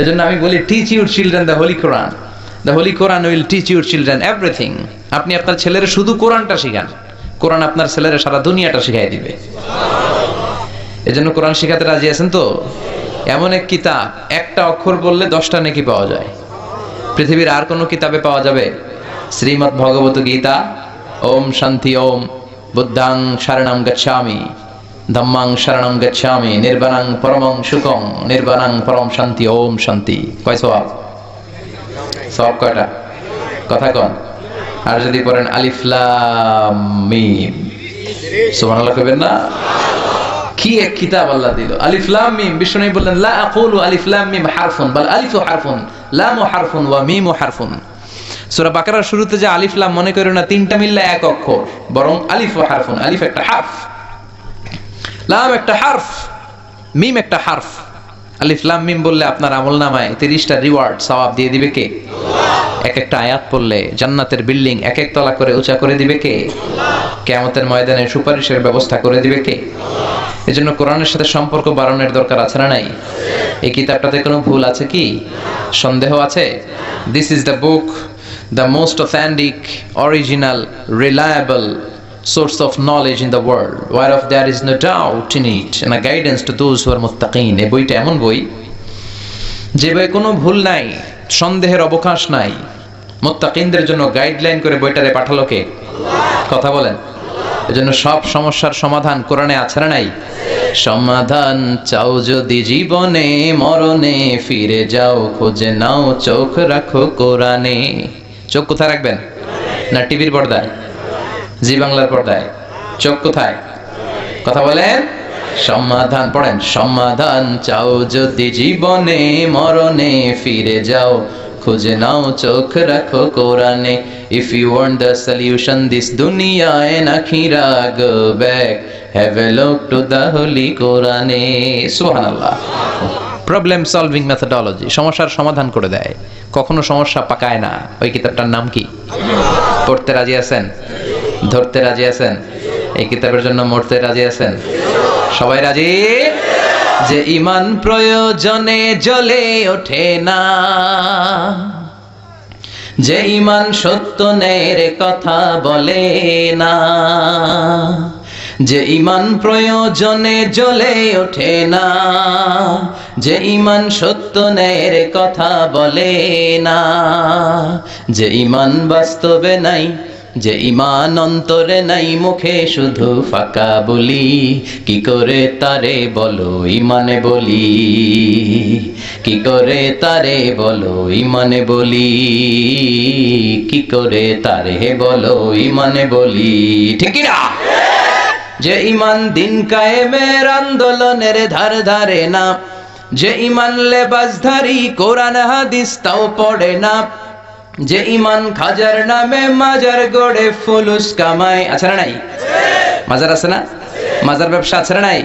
এজন্য আমি বলি, teach your children the Holi Quran. The Holi Quran will teach your children everything. আপনি আপনার ছেলের শুধু কোরআনটা শিখান, কোরআন আপনার ছেলের সারা দুনিয়াটা শিখাই দিবে। এজন্য কোরআন শিখাতে রাজি আছেন তো? এমন এক কিতাব, একটা অক্ষর বললে 10টা নেকি পাওয়া যায়। পৃথিবীর আর কোনো কিতাবে পাওয়া যাবে? শ্রীমদ্ ভগবত গীতা, ওম শান্তি ওম, বুদ্ধাং শরণং গচ্ছামি, ধম্মাং শরণং গচ্ছামি, নির্বাণং পরমং সুখং, নির্বাণং পরম শান্তি, ওম শান্তি। কয় সওয়াব? সওয়াব কয়টা? কথা কন। আর যদি পড়েন আলিফ লাম মিম, সুবহানাল্লাহ কইবেন না? কি এক কিতাব আল্লাহ দিল। আলিফ লাম মিম, বিষ্ণু বললেন লা আকুলু আলিফ লাম মিম হারফুন বাল আলিফু হারফুন, লামু হারফুন ওয়া মিমু হারফুন। সূরা বাকারার শুরুতে যে আলিফ লাম, মনে করো না তিনটা মিললে এক অক্ষর, বরং আলিফ ওয়া হারফুন। আলিফ একটা হারফ, লাম একটা হারফ, মিম একটা হারফ। আলিফ লাম মিম বললে আপনার আমলনামায় 30টা রিওয়ার্ড সওয়াব দিয়ে দিবে কে? এক একটা আয়াত পড়লে জান্নাতের বিল্ডিং এক এক তলা করে উঁচা করে দিবে কে? কিয়ামতের ময়দানে সুপারিশের ব্যবস্থা করে দিবে কে? এজন্য কোরআনের সাথে সম্পর্ক বাড়ানোর দরকার আছে না নাই? এই কিতাবটাতে কোনো ভুল আছে কি? সন্দেহ আছে? This is the book, the most authentic, original, reliable source of knowledge in the world, whereof there is no doubt in it, and a guidance to those who are muttaqin. এই বইটা এমন বই যে বই কোনো ভুল নাই, সন্দেহের অবকাশ নাই। মুত্তাকিনদের জন্য গাইডলাইন করে বইটারে পাঠালো কে? কথা বলেন। এজন্য সব সমস্যার সমাধান কোরআনে আছে না নাই? সমাধান চাও যদি জীবনে, মরণে ফিরে যাও, খুঁজে নাও, চোখ রাখো কোরআনে। চোখ কোথায় রাখবেন? না টিভির পর্দায়? জি বাংলার পর্দায়? চোখ কোথায়? কথা বলেন। সমাধান পড়েন। সমাধান চাও যদি জীবনে, মরণে ফিরে যাও, খুঁজে নাও, চোখ রাখো কোরআনে। If you want the solution this dunya and akhira, go back, have a look to the holy Quran. সুবহানাল্লাহ। প্রবলেম সলভিং মেথোডোলজি, সমস্যার সমাধান করে দেয়, কখনো সমস্যা পাকায় না। ওই কিতাবটার নাম কি? পড়তে রাজি আছেন? ধরতে রাজি আছেন? এই কিতাবের জন্য মরতে রাজি আছেন? সবাই রাজি? যে ঈমান প্রয়োজনে জ্বলে ওঠে না, যে ঈমান সত্য ন্যায়ের কথা বলে না, যে ঈমান প্রয়োজনে জ্বলে ওঠে না, যে ঈমান সত্য ন্যায়ের কথা বলে না, যে ঈমান বাস্তবে নাই, যে ঈমান অন্তরে নাই, মুখে শুধু ফাঁকা বলি, কি করে তারে বলো ঈমানে বলি, কি করে তারে বলো ঈমানে বলি, কি করে তারে বলো ঈমানে বলি। ঠিক না? যে ঈমান দিন কায়েমের আন্দোলনের ধার ধারে না, যে ঈমান লেবাসধারী কোরআন হাদিস তাও পড়ে না, যে ঈমান খাজার নামে মাজার গড়ে ফুলুস কামায়। আছে না নাই? মাজার আছে না? মাজার ব্যবসা আছে না নাই?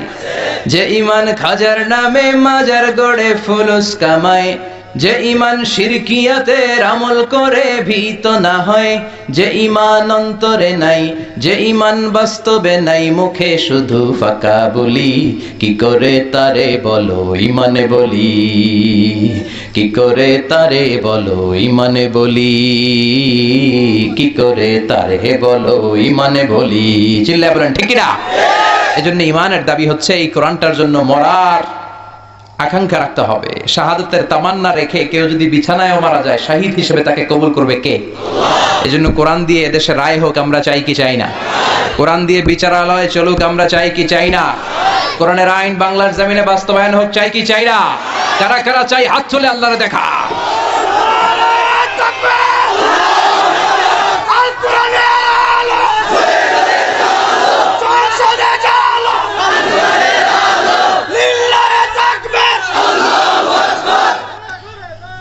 যে ঈমান খাজার নামে মাজার গড়ে ফুলুস কামায়, যে ঈমান শিরকিয়াতের আমল করে ভীত না হয়, যে ঈমান অন্তরে নাই, যে ঈমান বাস্তবে নাই, মুখে শুধু ফাঁকা বলি, কি করে তারে বলো ঈমানে বলি, কি করে তারে বলো ঈমানে বলি, কি করে তারে বলো ঈমানে বলি। চিল্লায় বলেন ঠিক না? এজন্য ঈমানের দাবি হচ্ছে এই কোরআনটার জন্য মরার আকাঙ্ক্ষা রাখতে হবে। শাহাদাতের তামান্না রেখে কেউ যদি বিছানায়ও মারা যায়, শহীদ হিসেবে তাকে কবুল করবে কে? এজন্য কোরআন দিয়ে এদেশে রায় হোক, আমরা চাই কি চাই না? কোরআন দিয়ে বিচারালয় চলুক, আমরা চাই কি চাই না? কোরআনের আইন বাংলার জমিনে বাস্তবায়ন হোক, চাই কি চাই না? কারা কারা চাই হাত তুলে আল্লাহরে দেখা।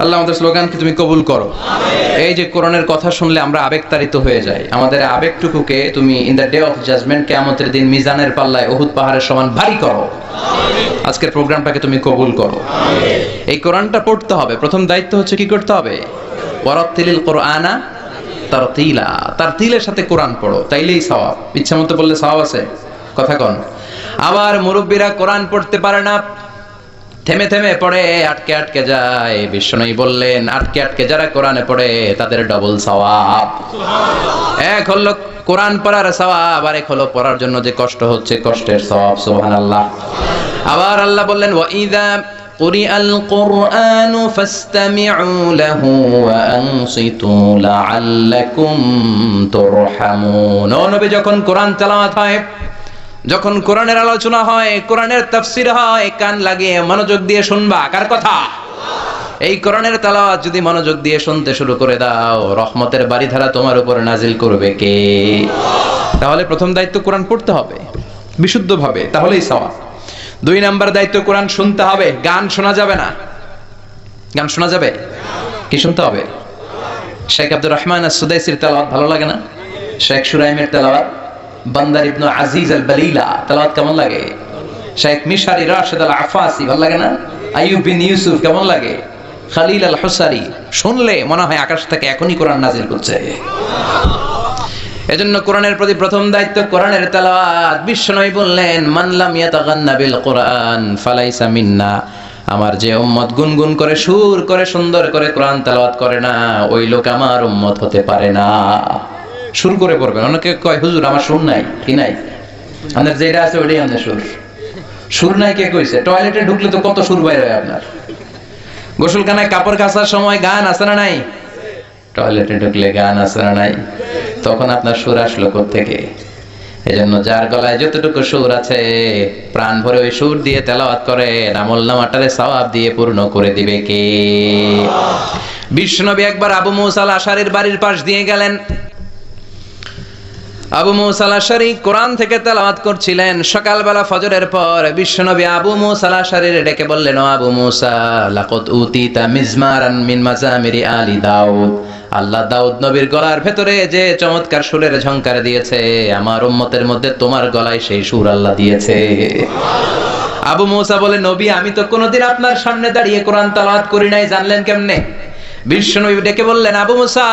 আল্লাহ আমাদের স্লোগানকে তুমি কবুল করো। এই যে কোরআনের কথা শুনলে আমরা আবেগতাড়িত হয়ে যাই, আমাদের আবেগটুকুকে তুমি in the day of judgement, কিয়ামতের দিন মিজানের পাল্লায় উহুদ পাহাড়ের সমান ভারী করো। আজকের প্রোগ্রামটাকে তুমি কবুল করো। এই কোরআনটা পড়তে হবে। প্রথম দায়িত্ব হচ্ছে কি করতে হবে? ওয়ারাত্তিলিল কোরআনা তারতিলা, তারতিলের সাথে কোরআন পড়ো, তাইলেই সওয়াব। ইচ্ছা মতো বললে সওয়াব আছে? কথা কন। আবার মুরব্বীরা কোরআন পড়তে পারে না, থেমে থেমে পড়ে, আটকে আটকে যায়। বিশ্বনবী বললেন, আটকে আটকে যারা কোরআনে পড়ে তাদের ডবল সওয়াব। এক হলো কোরআন পড়ার সওয়াব, আর এক হলো পড়ার জন্য যে কষ্ট হচ্ছে, কষ্টের সওয়াব। সুবহানাল্লাহ। আবার আল্লাহ বললেন, ওয়াইদা কুরিআল কুরআনু ফাসতামিউ লাহু ওয়া আনসিতু লাআল্লাকুম তুরহামুন। ও নবী, যখন কোরআন তেলাওয়াত হয়, যখন কোরআনের আলোচনা হয়, কোরআনের তাফসীর হয়, কান লাগিয়ে মনোযোগ দিয়ে শুনবা। কার কথা? এই কোরআনের তেলাওয়াত যদি মনোযোগ দিয়ে শুনতে শুরু করে দাও, রহমতের বারিধারা তোমার উপর নাজিল করবে কে? তাহলে প্রথম দায়িত্ব কোরআন পড়তে হবে বিশুদ্ধভাবে, তাহলেই সওয়াব। 2 নাম্বার দায়িত্ব কোরআন শুনতে হবে। গান শোনা যাবে না। গান শোনা যাবে? কি শুনতে হবে? শেখ আব্দুর রহমান আস-সুদাইসির তেলাওয়াত ভালো লাগে না? শেখ সুরাইমের তেলাওয়াত, বান্দার ইবনে আজিজ আল বালিলা তেলাওয়াত কেমন লাগে? শেখ মিশারি রাশেদ আল আফাসি ভালো লাগে না? আইয়ুব বিন ইউসুফ কেমন লাগে? খালিল আল হুসারি শুনলে মনে হয় আকাশ থেকে এখনই কোরআন নাজিল করছে। এজন্য কোরআনের প্রতি প্রথম দায়িত্ব কোরআনের তেলাওয়াত। বিশ্বনবী বললেন, মান লাম ইয়াতাগান্না বিল কোরআন ফালাইসা মিন্না। আমার যে উম্মত গুনগুন করে, সুর করে, সুন্দর করে কোরআন তেলাওয়াত করে না, ওই লোক আমার উম্মত হতে পারে না। সুর করে পড়বেন। অনেকে কয়, হুজুর আমার সুর নাই। কি নাই? আপনার যেটা আছে ওইটাই আপনার সুর। সুর নাই কে কইছে? টয়লেটে ঢুকলে তো কত সুর বাইরে হয় আপনার। গোসলখানায় কাপড় কাচার সময় গান আছে না নাই? টয়লেটে ঢুকলে গান আছে না নাই? তখন আপনার সুর আসলো কোত্থেকে? এজন্য যার গলায় যতটুকু সুর আছে, প্রাণ ভরে ওই সুর দিয়ে তেলাওয়াত করেন, আমলনামাটারে সওয়াব দিয়ে পূর্ণ করে দিবে কে? বিশ্বনবী একবার আবু মুসা আল আশারীর বাড়ির পাশ দিয়ে গেলেন। আবু মুসা আল আশারী কোরআন থেকে তেলাওয়াত করছিলেন। সকালবেলা ফজরের পর বিশ্বনবী আবু মুসা আল আশারীর ডেকে বললেন, ও আবু মুসা, লাকাদ উতিতা মিজমারান মিন মাজামিরি আলি দাউদ। আল্লাহ দাউদ নবীর গলার ভেতরে যে চমৎকার সুরের ঝংকার দিয়েছে, আমার উম্মতের মধ্যে তোমার গলায় সেই সুর আল্লাহ দিয়েছে। আবু মুসা বলে, নবী, আমি তো কোনোদিন আপনার সামনে দাঁড়িয়ে কোরআন তেলাওয়াত করি নাই, জানলেন কেমনে? বিশ্বনবী ডেকে বললেন, আবু মুসা,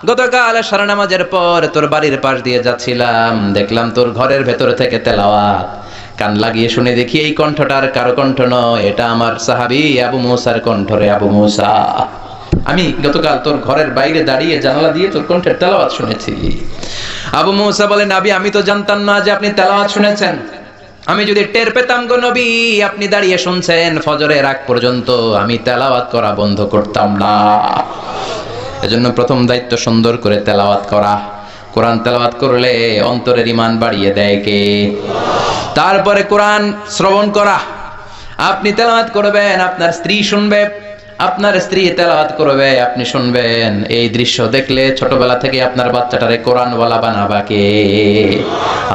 গতকাল সারা নামাজের পর তোর বাড়ির পাশ দিয়ে যাচ্ছিলাম, দেখলাম তোর ঘরের ভেতর থেকে তেলাওয়াত। কান লাগিয়ে শুনে দেখি এই কণ্ঠটার কারো কণ্ঠ নয়, এটা আমার সাহাবী আবু মুসার কণ্ঠ রে আবু মুসা। আমি গতকাল তোর ঘরের বাইরে দাঁড়িয়ে জানালা দিয়ে তোর কণ্ঠের তেলাওয়াত শুনেছি। আবু মুসা বলে, নবী, আমি তো জানতাম না যে আপনি তেলাওয়াত শুনেছেন। আমি যদি টের পেতাম গো নবী আপনি দাঁড়িয়ে শুনছেন ফজরের আগ পর্যন্ত, আমি তেলাওয়াত করা বন্ধ করতাম না। এজন্য প্রথম দায়িত্ব সুন্দর করে তেলাওয়াত করা। কোরআন তেলাওয়াত করলে অন্তরের ঈমান বাড়িয়ে দেয় কে? তারপরে কোরআন শ্রবণ করা। আপনি তেলাওয়াত করবেন, আপনার স্ত্রী শুনবে, আপনার স্ত্রী তেলাওয়াত করবে, আপনি শুনবেন। এই দৃশ্য দেখলে ছোটবেলা থেকে আপনার বাচ্চাটারে কোরআনওয়ালা বানাবা কে?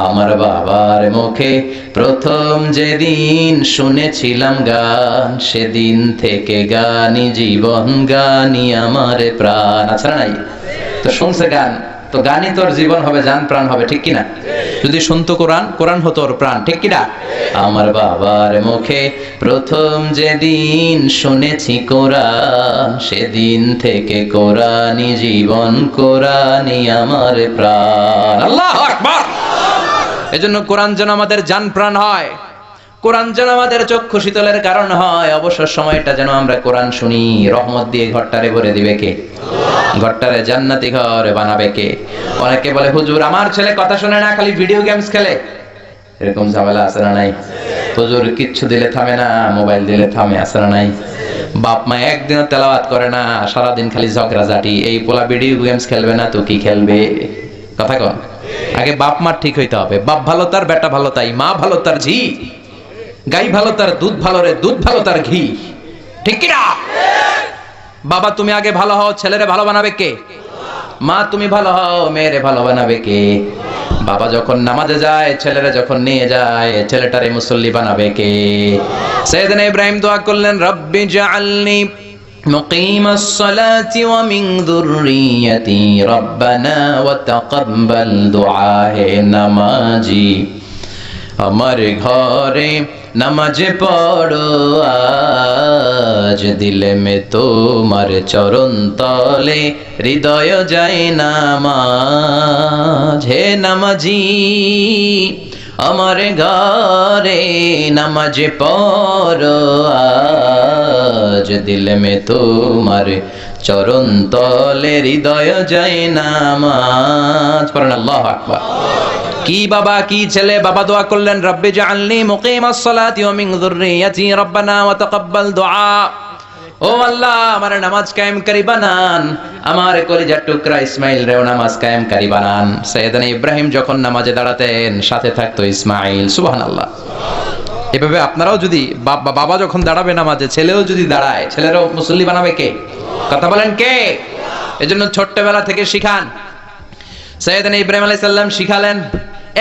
আমার বাবার মুখে প্রথম যেদিন শুনেছিলাম গান, সেদিন থেকে গানি জীবন, গানি আমার প্রাণ। আচ্ছা নাই? তো শুনছে গান, তো গানই তোর জীবন হবে, জান প্রাণ হবে, ঠিক কিনা? যদি শুনতো কোরআন, কোরআন হতো ওর প্রাণ, ঠিক কিনা? আমার বাবার মুখে প্রথম যেদিন শুনেছি কোরআন, সেদিন থেকে কোরআনই জীবন, কোরআনই আমার প্রাণ। আল্লাহু আকবার। এজন্য কোরআন যেন আমাদের জান প্রাণ হয়, কোরআন যেন আমাদের চক্ষু শীতলের কারণ হয়। অবসর সময়টা যেন আমরা কোরআন শুনি। রহমত দিয়ে ঘরটারে ভরে দিবে কে? ঘরটারে জান্নাতি ঘর বানাবে কে? অনেকে বলে, হুজুর আমার ছেলে কথা শুনে না, খালি ভিডিও গেমস খেলে। এরকম ঝামেলা আছে না নাই? হুজুর কিচ্ছু দিলে থামে না, মোবাইল দিলে থামে, আছে না নাই? বাপ মা একদিনও তেলাওয়াত করে না, সারাদিন খালি ঝগড়াঝাটি। এই পোলা ভিডিও গেমস খেলবে না তো কি খেলবে? কথা কন। আগে বাপ মা ঠিক হইতে হবে। বাপ ভালো তার বেটা ভালো তাই, মা ভালো তার ঝি, গাই ভালো তার দুধ ভালো রে, দুধ ভালো তার ঘি, ঠিক কিনা? বাবা তুমি আগে ভালো হও, ছেলেরে ভালো বানাবে কে? মা তুমি ভালো হও, মেয়েরে ভালো বানাবে কে? বাবা যখন নামাজে যায়, ছেলেরা যখন নিয়ে যায়, ছেলেটারে মুসল্লি বানাবে কে? সাইয়েদনা ইব্রাহিম দোয়া করলেন, রব্বি জাআলনি মুকিমাস সালাতি ওয়া মিন যুররিয়াতি রব্বানা ওয়া তাকাব্বাল দুআ। হে নামাজি, আমার ঘরে নামাজে পড়ো আজ, দিলে মে তোমার চরণ তলে, হৃদয় যায় নামাজ। হে নামাজি, আমার ঘরে নামাজ পড়ো আজ, দিল মে তোমার চরণ তলে হৃদয় যায় নামাজ পড়েন। আল্লাহু আকবার। কি বাবা কি ছেলে, বাবা দোয়া করলেন রব্বি জাআলনি মুকিমাস সালাতি ওয়া মিন যুররিয়াতি রব্বানা ওয়া তাকাব্বাল দুআ। ও আল্লাহ, আমার নামাজ কায়েমকারী বানান, আমার কলিজার টুকরা ইসমাইল রেও নামাজ কায়েমকারী বানান। সাইয়েদনা ইব্রাহিম যখন নামাজে দাঁড়াতেন সাথে থাকতো ইসমাইল। সুবহানাল্লাহ। এভাবে আপনারাও যদি বাবা যখন দাঁড়াবে নামাজে, ছেলেও যদি দাঁড়ায়, ছেলেরও মুসল্লি বানাবে কে? কথা বলেন কে? এজন্য ছোট্টবেলা থেকে শিখান। সাইয়েদনা ইব্রাহিম আলাইহিস সালাম শিখালেন,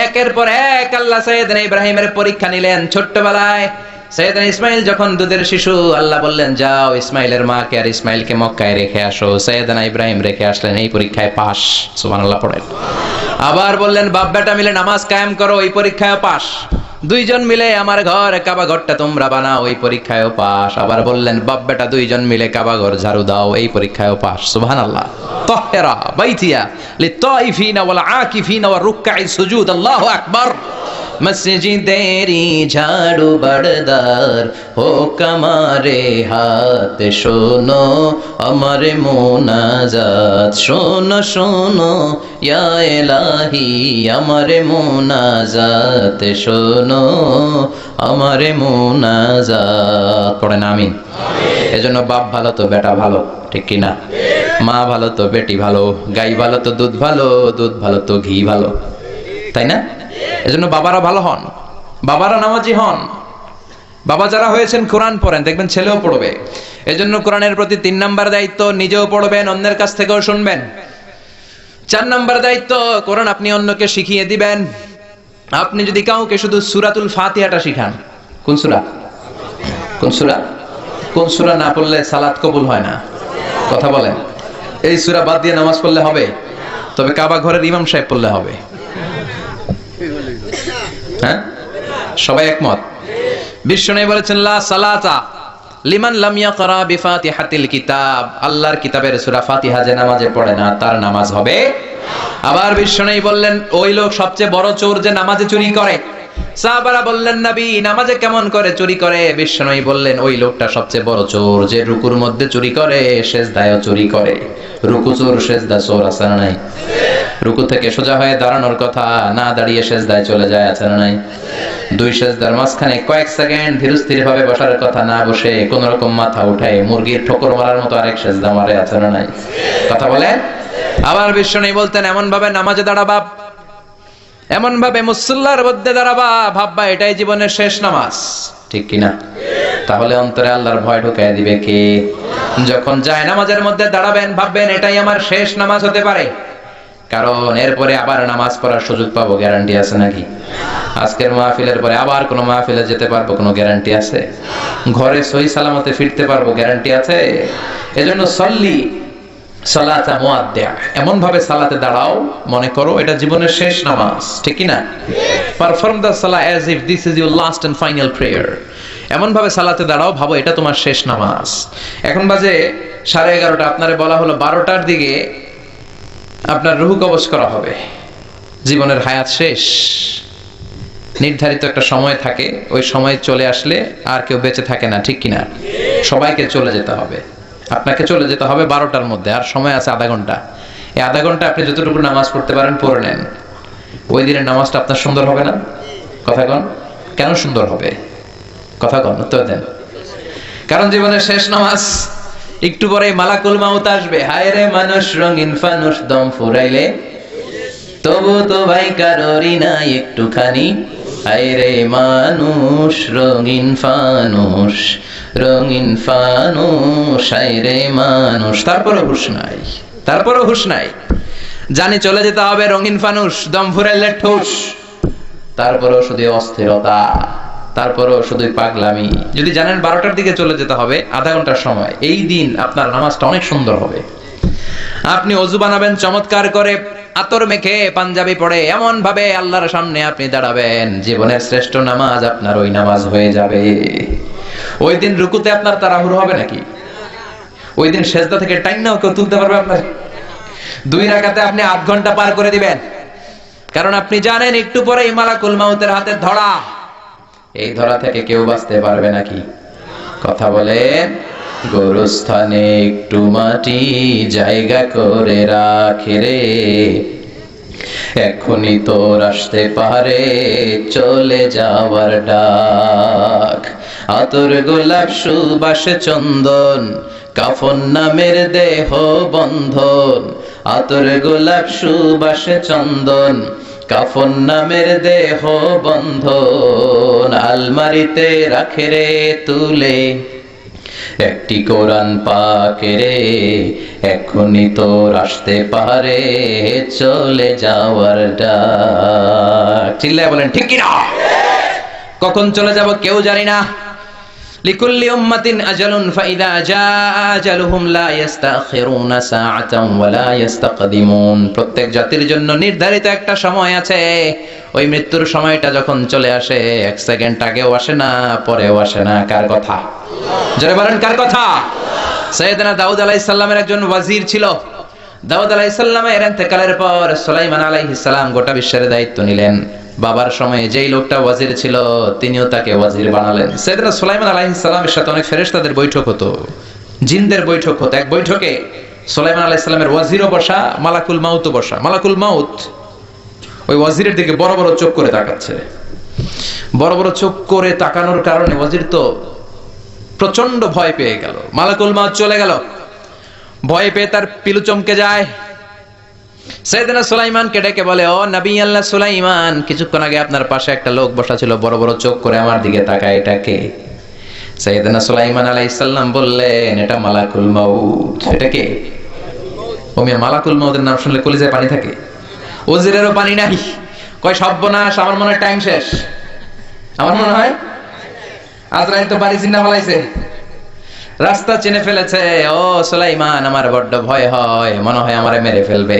একের পর এক আল্লাহ সাইয়েদনা ইব্রাহিমের পরীক্ষা নিলেন। ছোট্টবেলায় সাইয়েদনা ইসমাইল যখন দুধের শিশু, আল্লাহ বললেন যাও ইসমাইলের মাকে আর ইসমাইলকে মক্কায় রেখে আসো। সাইয়েদনা ইব্রাহিম রেখে আসলেন, এই পরীক্ষায় পাস। সুবহানাল্লাহ পড়েন। আবার বললেন বাপ বেটা মিলে নামাজ কায়েম করো, এই পরীক্ষায় পাস। দুইজন মিলে আমার ঘর কাবা ঘরটা তোমরা বানাও, এই পরীক্ষায়ও পাস। আবার বললেন বাপ বেটা দুইজন মিলে কাবা ঘর ঝাড়ু দাও, এই পরীক্ষায়ও পাস। সুবহানাল্লাহ। তাহরা বাইতিয়া লিত্তাইফিনা ওয়াল আকিফিনা ওয়ার রুকআই সুজুদ। আল্লাহু আকবার। মসজিদেরি ঝাড়ু বড়দার হোক আমারে হাত, শোনো আমার মোনাজাত, শোনো শোনো ইয়া ইলাহি আমার মোনাজাত, শোনো আমার মোনাজাত। পড়েন আমিন। এজন্য বাপ ভালো তো বেটা ভালো, ঠিক কি না? মা ভালো তো বেটি ভালো, গাই ভালো তো দুধ ভালো, দুধ ভালো তো ঘি ভালো, তাই না? এজন্য বাবারা ভালো হন, বাবারা নামাজি হন। বাবা যারা হয়েছেন কোরআন পড়েন, দেখবেন ছেলেও পড়বে। এজন্য কোরআনের প্রতি 3 নাম্বার দায়িত্ব, নিজেও পড়বেন, অন্যের কাছ থেকেও শুনবেন। 4 নাম্বার দায়িত্ব, কোরআন আপনি অন্যকে শিখিয়ে দিবেন। আপনি যদি কাউকে শুধু সূরাতুল ফাতিহাটা শিখান, কোন সূরা? কোন সূরা? কোন সূরা না পড়লে সালাত কবুল হয় না? কথা বলেন। এই সূরা বাদ দিয়ে নামাজ পড়লে হবে? তবে কাবা ঘরের ইমাম সাহেব পড়লে হবে। হ্যাঁ, সবাই একমত? বিশ্বনবী বলেছেন লা সালাতা লিমান লাম ইয়াকরা বিফাতিহাতিল কিতাব, আল্লাহর কিতাবের সূরা ফাতিহা যে নামাজে পড়ে না তার নামাজ হবে। আবার বিশ্বনবী বললেন ওই লোক সবচেয়ে বড় চোর যে নামাজে চুরি করে। সাহাবারা বললেন নবী নামাজে কেমন করে চুরি করে? বিশ্বনবী বললেন ওই লোকটা সবচেয়ে বড় চোর যে রুকুর মধ্যে চুরি করে, সেজদায়ও চুরি করে। রুকু চোর সেজদা চোর, আছে না নাই? রুকু থেকে সোজা হয়ে দাঁড়ানোর কথা, না দাঁড়িয়ে সেজদায় চলে যায়, আছে না নাই? 2 সেজদার মাঝখানে কয়েক সেকেন্ড ধীরস্থির ভাবে বসার কথা, না বসে কোন রকম মাথা উঠায় মুরগির ঠোকর মারার মতো আরেক সেজদা মারে, আছে না নাই? কথা বলে। আবার বিশ্বনবী বলতেন এমন ভাবে নামাজে দাঁড়াবা, এমন ভাবে মুসল্লার মধ্যে দাঁড়াবা, ভাববা এটাই জীবনের শেষ নামাজ, ঠিক কিনা? তাহলে অন্তরে আল্লাহর ভয় ঢুকায় দিবে কে? যখন যায় নামাজের মধ্যে দাঁড়াবেন ভাববেন এটাই আমার শেষ নামাজ হতে পারে, কারণ এরপরে আবার নামাজ পড়ার সুযোগ পাবো, গ্যারান্টি আছে নাকি? আজকের মাহফিলের পরে আবার কোনো মাহফিলে যেতে পারবো, কোনো গ্যারান্টি আছে? ঘরে সহি সালামতে ফিরতে পারবো, গ্যারান্টি আছে? এজন্য সল্লি সালাতা মুআদ্দিয়া, এমন ভাবে সালাতে দাঁড়াও মনে করো এটা জীবনের শেষ নামাজ, ঠিক কি না? Perform the salah as if this is your last and final prayer. এমন ভাবে সালাতে দাঁড়াও, ভাবো এটা তোমার শেষ নামাজ। এখন বাজে 11:30, আপনারে বলা হলো 12টার দিকে আপনার রূহ কবজ করা হবে, জীবনের হায়াত শেষ। নির্ধারিত একটা সময় থাকে, ওই সময় চলে আসলে আর কেউ বেঁচে থাকে না, ঠিক কিনা? সবাইকে চলে যেতে হবে, আপনাকে চলে যেতে হবে 12টার মধ্যে, আর সময় আছে আধা ঘন্টা। এই আধা ঘন্টা আপনি যতটুকু নামাজ পড়তে পারেন পড়ে নেন। ওই দিনের নামাজটা আপনার সুন্দর হবে না? কথা কন। কেন সুন্দর হবে? কথা কন, উত্তর দেন। কারণ জীবনের শেষ নামাজ। একটু পরে মালাকুল মাউত আসবে, হায় রে মানুষ রঙিন ফানুষ, দম ফুরাইলে তবু তো ভাই কারোরই নাই একটুখানি, হায় রে মানুষ রঙিন ফানুষ, রঙিন ফানুষ, হায় রে মানুষ। তারপরও হুঁশ নাই, তারপরও হুঁশ নাই। জানি চলে যেতে হবে রঙিন ফানুষ, দম ফুরাইলে ঠুস, তারপরও শুধু অস্থিরতা, তারপরও শুধু পাগলামি। যদি জানেন 12টার দিকে চলে যেতে হবে, আধা ঘন্টার সময়, এই দিন আপনার নামাজটা অনেক সুন্দর হবে। আপনি ওযু বানাবেন চমৎকার করে, আতর মেখে, পাঞ্জাবি পরে, এমন ভাবে আল্লাহর সামনে আপনি দাঁড়াবেন, জীবনের শ্রেষ্ঠ নামাজ আপনার ওই নামাজ হয়ে যাবে। ওই দিন রুকুতে আপনার তাড়াহুড়ো হবে নাকি? ওই দিন সেজদা থেকে টাইম নাও কেউ তুলতে পারবে আপনার? 2 রাকাতে আপনি 8 ঘন্টা পার করে দিবেন। কারণ আপনি জানেন একটু পরেই মালাকুল মাউতের হাতে ধরা। এই ধরা থেকে কেউ বাঁচতে পারবে নাকি? কথা বলেন। গোরস্থানে একটু মাটি জায়গা করে রাখে রে, এখনই তোর আসতে পারে চলে যাওয়ার ডাক। আতর গোলাপ সুবাসে চন্দন, কাফন নামের দেহ বন্ধন। আতর গোলাপ সুবাসে চন্দন, কাফন নামের দেহ বন্ধন। আলমারিতে রাখে রে তুলে একটি কোরআন পাকে রে, এখনই তোর আসতে পারে চলে যাওয়ার ডাক। চিল্লায় বলেন ঠিক কি না? কখন চলে যাব কেউ জানি না। লিকুল্লি উম্মাতিন আজালুন ফাইদা জাআ আজালুহুম লা ইস্তাখিরুনা সাআতান ওয়া লা ইস্তাকদিমুন। প্রত্যেক জাতির জন্য নির্ধারিত একটা সময় আছে। ওই মৃত্যুর সময়টা যখন চলে আসে, এক সেকেন্ড আগেও আসে না, পরেও আসে না। কার কথা? জোরে বলেন কার কথা? সাইয়েদনা দাউদ আলাইহিস সালামের একজন ওয়াজির ছিল। দাউদ আলাইহিস সালামের ইন্তেকালের পর সুলাইমান আলাইহিস সালাম গোটা বিশ্বের দায়িত্ব নিলেন। বাবার সময়ে যেই লোকটা ওয়াজির ছিল, তিনিও তাকে ওয়াজির বানালেন। সাইয়েদনা সুলাইমান আলাইহিস সালামের সাথে অনেক ফেরেশতাদের বৈঠক হতো, জিনদের বৈঠক হতো। এক বৈঠকে সুলাইমান আলাইহিস সালামের ওয়াজিরও বসা, মালাকুল মাউতও বসা। মালাকুল মাউত ওই ওয়াজিরের দিকে বড় বড় চোখ করে তাকাচ্ছে। বড় বড় চোখ করে তাকানোর কারণে ওয়াজির তো প্রচন্ড ভয় পেয়ে গেল। মালাকুল মাউত চলে গেল, ভয় পেয়ে তার পিলু চমকে যায়। সাইয়েদনা সুলাইমানকে ডেকে বলে, ও নবী আল্লাহ সুলাইমান, কিছুক্ষণ আগে আপনার পাশে একটা লোক বসা ছিল, বড় বড় চোখ করে আমার দিকে তাকায়, এটা কে? সাইয়েদনা সুলাইমান আলাইহিস সালাম বললেন, এটা মালাকুল মাউত। এটা কে? ওমি মালাকুল মাউতের নাম শুনলে কলিজায় পানি থাকে, ওজিরেরও পানি নাই। কয় সর্বনাশ, আমার মনে হয় টাইম শেষ। আমার মনে হয় আজরাইল তো বাড়ি চিন্তা ফেলাইছে, রাস্তা চিনে ফেলেছে। ও সুলাইমান, আমার বড্ড ভয় হয়, মনে হয় আমারে মেরে ফেলবে।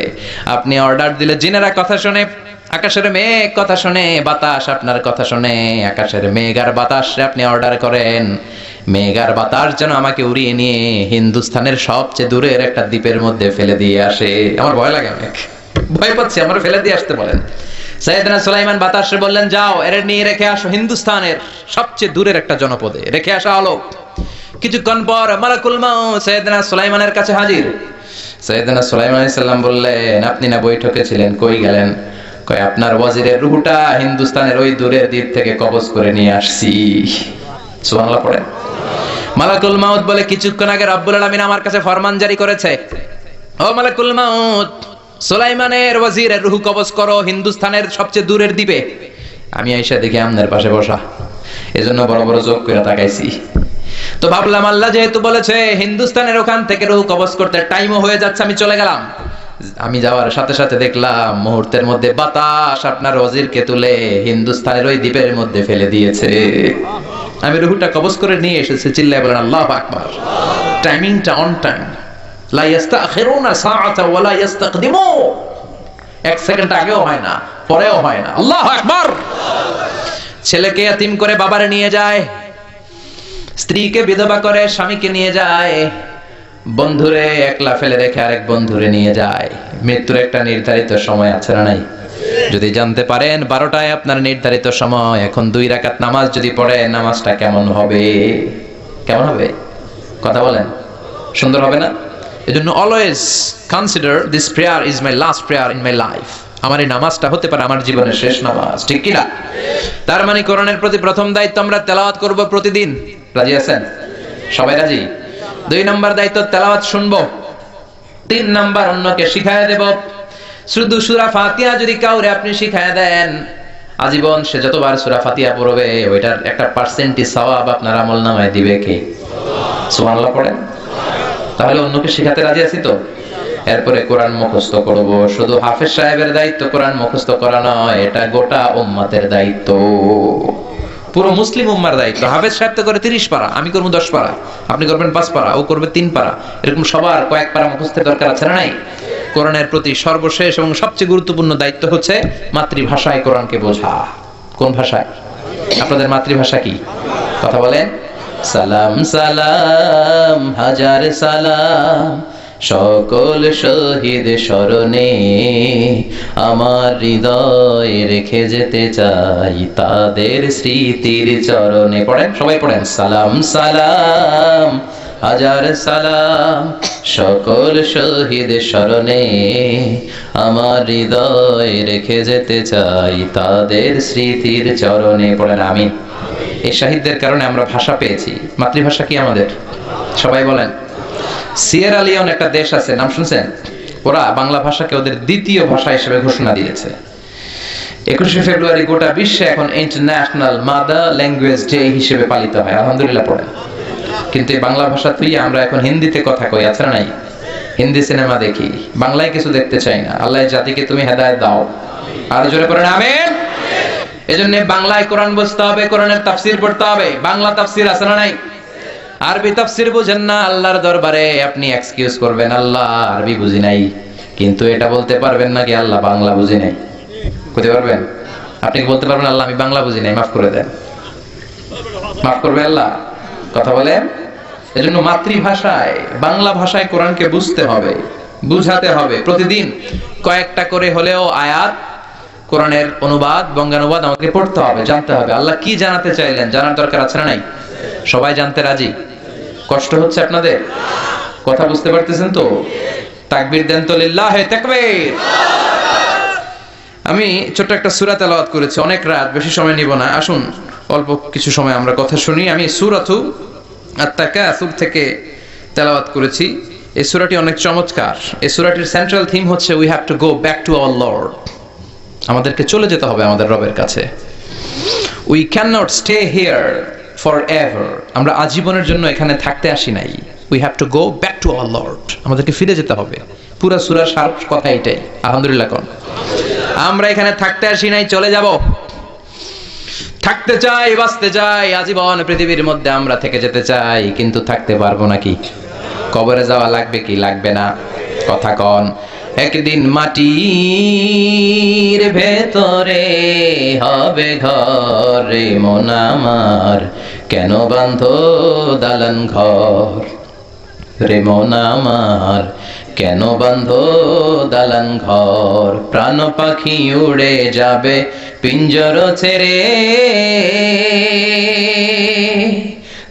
আপনি অর্ডার দিলে জিনেরা কথা শুনে, আকাশের মেঘ কথা শুনে, বাতাস আপনার কথা শুনে, আকাশের মেঘ আর বাতাস আপনি অর্ডার করেন, মেঘ আর বাতাস যেন আমাকে উড়িয়ে নিয়ে হিন্দুস্তানের সবচেয়ে দূরের একটা দ্বীপের মধ্যে ফেলে দিয়ে আসে। আমার ভয় লাগে, অনেক ভয় পাচ্ছি, আমার ফেলে দিয়ে আসতে বলেন। সাইয়েদনা সুলাইমান বাতাসে বললেন, যাও এর নিয়ে রেখে আসো হিন্দুস্তানের সবচেয়ে দূরের একটা জনপদে, রেখে আসা হলো। কিছুক্ষণ পর মালাকুল মাউত সাইয়েদনা সুলাইমানের কাছে হাজির। সাইয়েদনা সুলাইমান আলাইহিস সালাম বললেন, আপনি না বৈঠকে ছিলেন, কই গেলেন? কয় আপনার ওয়াজিরের রূহটা হিন্দুস্তানের ওই দূরের দ্বীপ থেকে কবজ করে নিয়ে আসছি। সুবহানাল্লাহ পড়েন। মালাকুল মাউত বলে, কিছুক্ষণ আগে রব্বুল আলামিন আমার কাছে ফরমান জারি করেছে, ও মালাকুল মাউত, সুলাইমানের ওয়াজিরের রূহ কবজ করো হিন্দুস্তানের সবচেয়ে দূরের দ্বীপে। আমি আয়েশা দেখি আপনার পাশে বসা, এজন্য বড় বড় চোখ করে তাকাইছি। তো ভাবলাম আল্লাহ যেহেতু বলেছে হিন্দুস্তানের ওখান থেকে রূহ কবজ করতে, টাইমও হয়ে যাচ্ছে, আমি চলে গেলাম। আমি যাওয়ার সাথে সাথে দেখলাম মুহূর্তের মধ্যে বাতাস আপনার ওয়াজিরকে তুলে হিন্দুস্তানের ওই দ্বীপের মধ্যে ফেলে দিয়েছে। আমি রূহটা কবজ করে নিয়ে এসেছি। চিল্লায় বলেন আল্লাহু আকবার। টাইমিংটা অন টাইম, লা ইস্তাখিরুনা সাআতা ওয়া লা ইস্তাকদিমুন। এক সেকেন্ড আগেও হয় না, পরেও হয় না। আল্লাহু আকবার। ছেলেকে ইয়াতীম করে বাবারে নিয়ে যায়, স্ত্রীকে বিধবা করে স্বামীকে নিয়ে যায়, বন্ধুরে একলা ফেলে রেখে আরেক বন্ধুরে নিয়ে যায়। মৃত্যুর একটা নির্ধারিত সময় আছে না নাই? যদি জানতে পারেন 12টায় আপনার নির্ধারিত সময়, এখন 2 রাকাত নামাজ যদি পড়েন, নামাজটা কেমন হবে? কেমন হবে? কথা বলেন, সুন্দর হবে না? এজন্য always consider this prayer is my last prayer in my life. আমার এই নামাজটা হতে পারে আমার জীবনের শেষ নামাজ, ঠিক কি না? তার মানে কোরআনের প্রতি প্রথম দায়িত্ব আমরা তেলাওয়াত করব প্রতিদিন। রাজি আছেন? সবাই রাজি? 2 নম্বর দায়িত্ব তেলাওয়াত শুনবো। 3 নম্বর অন্যকে শিখায় দেব। শুধু সূরা ফাতিহা যদি কাউরে আপনি শিখায় দেন, আজীবন সে যতবার সূরা ফাতিহা পড়বে ওইটার একটা পার্সেন্টেজ সওয়াব আপনার আমলনামায় দিবে কে? সুবহানাল্লাহ পড়েন। তাহলে অন্যকে শিখাতে রাজি আছি তো? এরপরে কোরআন মুখস্থ করব। শুধু হাফেজ সাহেবের দায়িত্ব কোরআন মুখস্থ করা নয়, এটা গোটা উম্মতের দায়িত্ব, পুরো মুসলিম উম্মার দায়িত্ব। হাফেজ সাহেব তো করে 30 পারা, আমি করব 10 পারা, আপনি করবেন 5 পারা, ও করবে 3 পারা, এরকম সবার কয়েক পারা মুখস্থের দরকার আছে না নাই? কোরআনের প্রতি সর্বশেষ এবং সবচেয়ে গুরুত্বপূর্ণ দায়িত্ব হচ্ছে মাতৃভাষায় কোরআনকে বোঝা। কোন ভাষায়? আপনাদের মাতৃভাষা কি? কথা বলেন। সালাম সালাম হাজার সালাম, সকল শহীদ স্মরণে আমার হৃদয় রেখে যেতে চাই তাদের স্মৃতির চরণে। পড়েন, সবাই পড়েন। সালাম সালাম হাজার সালাম সকল শহীদ স্মরণে আমার হৃদয় রেখে যেতে চাই তাদের স্মৃতির চরণে। পড়েন আমিন। এই শহীদদের কারণে আমরা ভাষা পেয়েছি। মাতৃভাষা কি আমাদের? সবাই বলেন। সিয়েরা লিওন একটা দেশ আছে, নাম শুনছেন? ওরা বাংলা ভাষাকে ওদের দ্বিতীয় ভাষা হিসেবে ঘোষণা দিয়েছে। 21শে ফেব্রুয়ারি গোটা বিশ্বে এখন ইন্টারন্যাশনাল মাদার ল্যাঙ্গুয়েজ ডে হিসেবে পালিত হয়। আলহামদুলিল্লাহ পড়েন। কিন্তু এই বাংলা ভাষা তুই আমরা এখন হিন্দিতে কথা কই, আছে না নাই? হিন্দি সিনেমা দেখি, বাংলায় কিছু দেখতে চাই না। আল্লাহ জাতিকে তুমি হেদায়েত দাও। আর জোরে পড়েন আমিন। এজন্য বাংলায় কোরআন বুঝতে হবে, কোরআনের তাফসীর পড়তে হবে। বাংলা তাফসীর আছে না নাই? আরবি তাফসীর বুঝেন না, আল্লাহর দরবারে আপনি এক্সকিউজ করবেন, আল্লাহ আরবি বুঝি নাই। কিন্তু এটা বলতে পারবেন না কি আল্লাহ বাংলা বুঝি নাই? বলতে পারবেন? আপনি কি বলতে পারবেন আল্লাহ আমি বাংলা বুঝি নাই, মাফ করে দেন? মাফ করবে আল্লাহ? কথা বলেন। এজন্য মাতৃভাষায় বাংলা ভাষায় কোরআনকে বুঝতে হবে, বুঝাতে হবে। প্রতিদিন কয়েকটা করে হলেও আয়াত, কোরআনের অনুবাদ, বঙ্গানুবাদ আমাকে পড়তে হবে, জানতে হবে আল্লাহ কি জানাতে চাইলেন। জানার দরকার আছে না নাই? সবাই জানতে রাজি? কষ্ট হচ্ছে আপনাদের? কথা বুঝতে পারতেছেন তো? তাকবীর দেন তো, লিল্লাহে তাকবীর। আমি ছোট্ট একটা সূরা তেলাওয়াত করেছি, অনেক রাত, বেশি সময় নিব না। আসুন অল্প কিছু সময় আমরা কথা শুনি। আমি সূরাতু আত-তাকাসুর থেকে তেলাওয়াত করেছি। এই সূরাটি অনেক চমৎকার। এই সূরাটির সেন্ট্রাল থিম হচ্ছে we have to go back to our Lord. আমাদেরকে চলে যেতে হবে আমাদের রবের কাছে। We can not stay here for ever. আমরা আজীবনের জন্য এখানে থাকতে আসি নাই। We have to go back to our Lord. আমাদেরকে ফিরে যেতে হবে। পুরা সূরার সার কথা এটাই। আলহামদুলিল্লাহ কোন? আমরা এখানে থাকতে আসি নাই, চলে যাব। থাকতে চাই, বাঁচতে চাই, আজীবন পৃথিবীর মধ্যে আমরা থেকে যেতে চাই, কিন্তু থাকতে পারবো নাকি? কবরে যাওয়া লাগবে কি লাগবে না? কথা কন। একদিন মাটির ভেতরে হবে ঘর, রে মন আমার কেন বাঁধো দালান ঘর, রে মন আমার কেন বাঁধো দালান ঘর। প্রাণ পাখি উড়ে যাবে পিঞ্জর ছেড়ে,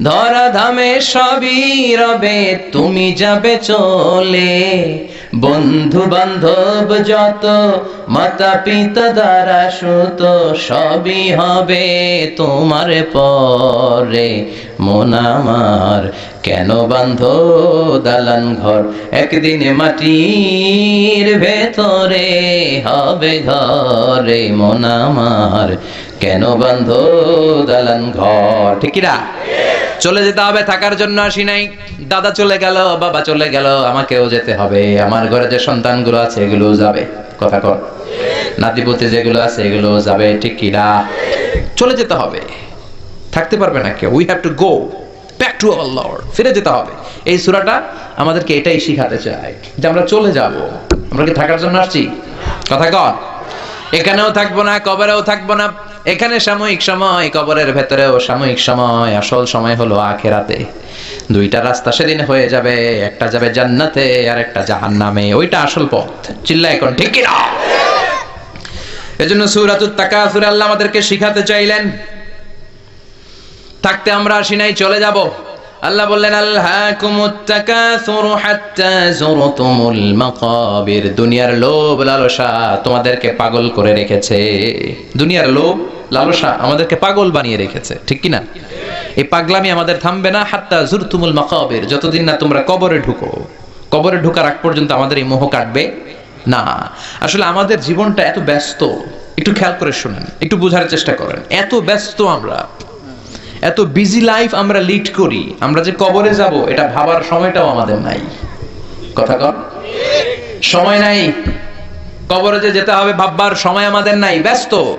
ধরা ধামে সবই রবে তুমি যাবে চলে। বন্ধু বান্ধব যত, মাতা পিতা দ্বারা সুত, সবই হবে তোমার পরে। মন আমার কেন বাঁধো দালান ঘর, একদিন মাটির ভেতরে হবে ঘরে। মন আমার কেন বাঁধো দালান ঘর। ঠিক কি না? চলে যেতে হবে, থাকার জন্য আসি নাই। দাদা চলে গেল, বাবা চলে গেল, আমাকেও যেতে হবে। আমার ঘরে যে সন্তানগুলো আছে এগুলো যাবে। কথা কর। নাতিপুতি যেগুলো আছে এগুলো যাবে। ঠিক কি না? চলে যেতে হবে, থাকতে পারবে না কেউ। We have to go back to our Lord. ফিরে যেতে হবে। এই সূরাটা আমাদেরকে এটাই শিখাতে চায় যে আমরা চলে যাব। আমরা কি থাকার জন্য আসছি? কথা কর। এখানেও থাকবো না, কবরেও থাকবো না। এখানে সাময়িক সময়, কবরের ভেতরেও সাময়িক সময়, আসল সময় হলো আখিরাতে। দুইটা রাস্তা সেদিন হয়ে যাবে, একটা যাবে জান্নাতে আর একটা জাহান্নামে। ওইটা আসল পথ। চিল্লায় এখন ঠিক কি না? এজন্য সূরাতুত তাকাসুর আল্লাহ আমাদেরকে শিখাতে চাইলেন থাকতে আমরা আসি নাই, চলে যাব। আল্লাহ বললেন আলহাকুমুত তাকাসুর হাত্তা যুরতুমুল মাকাবির। দুনিয়ার লোভ লালসা তোমাদেরকে পাগল করে রেখেছে। দুনিয়ার লোভ লালসা আমাদেরকে পাগল বানিয়ে রেখেছে। ঠিক কি না? এই পাগলামি আমাদের থামবে না। হাত্তা যুরতুমুল মাকাবির, যতদিন না তোমরা কবরে ঢুকো। কবরে ঢোকার আগ পর্যন্ত আমাদের এই মোহ কাটবে না। আসলে আমাদের জীবনটা এত ব্যস্ত, একটু খেয়াল করে শুনেন, একটু বোঝার চেষ্টা করেন। এত ব্যস্ত আমরা, এত বিজি লাইফ আমরা লিড করি, আমরা যে কবরে যাব এটা ভাবার সময়টাও আমাদের নাই। কথা কর। সময় নাই। কবরে যে যেতে হবে ভাববার সময় আমাদের নাই। ব্যস্ত,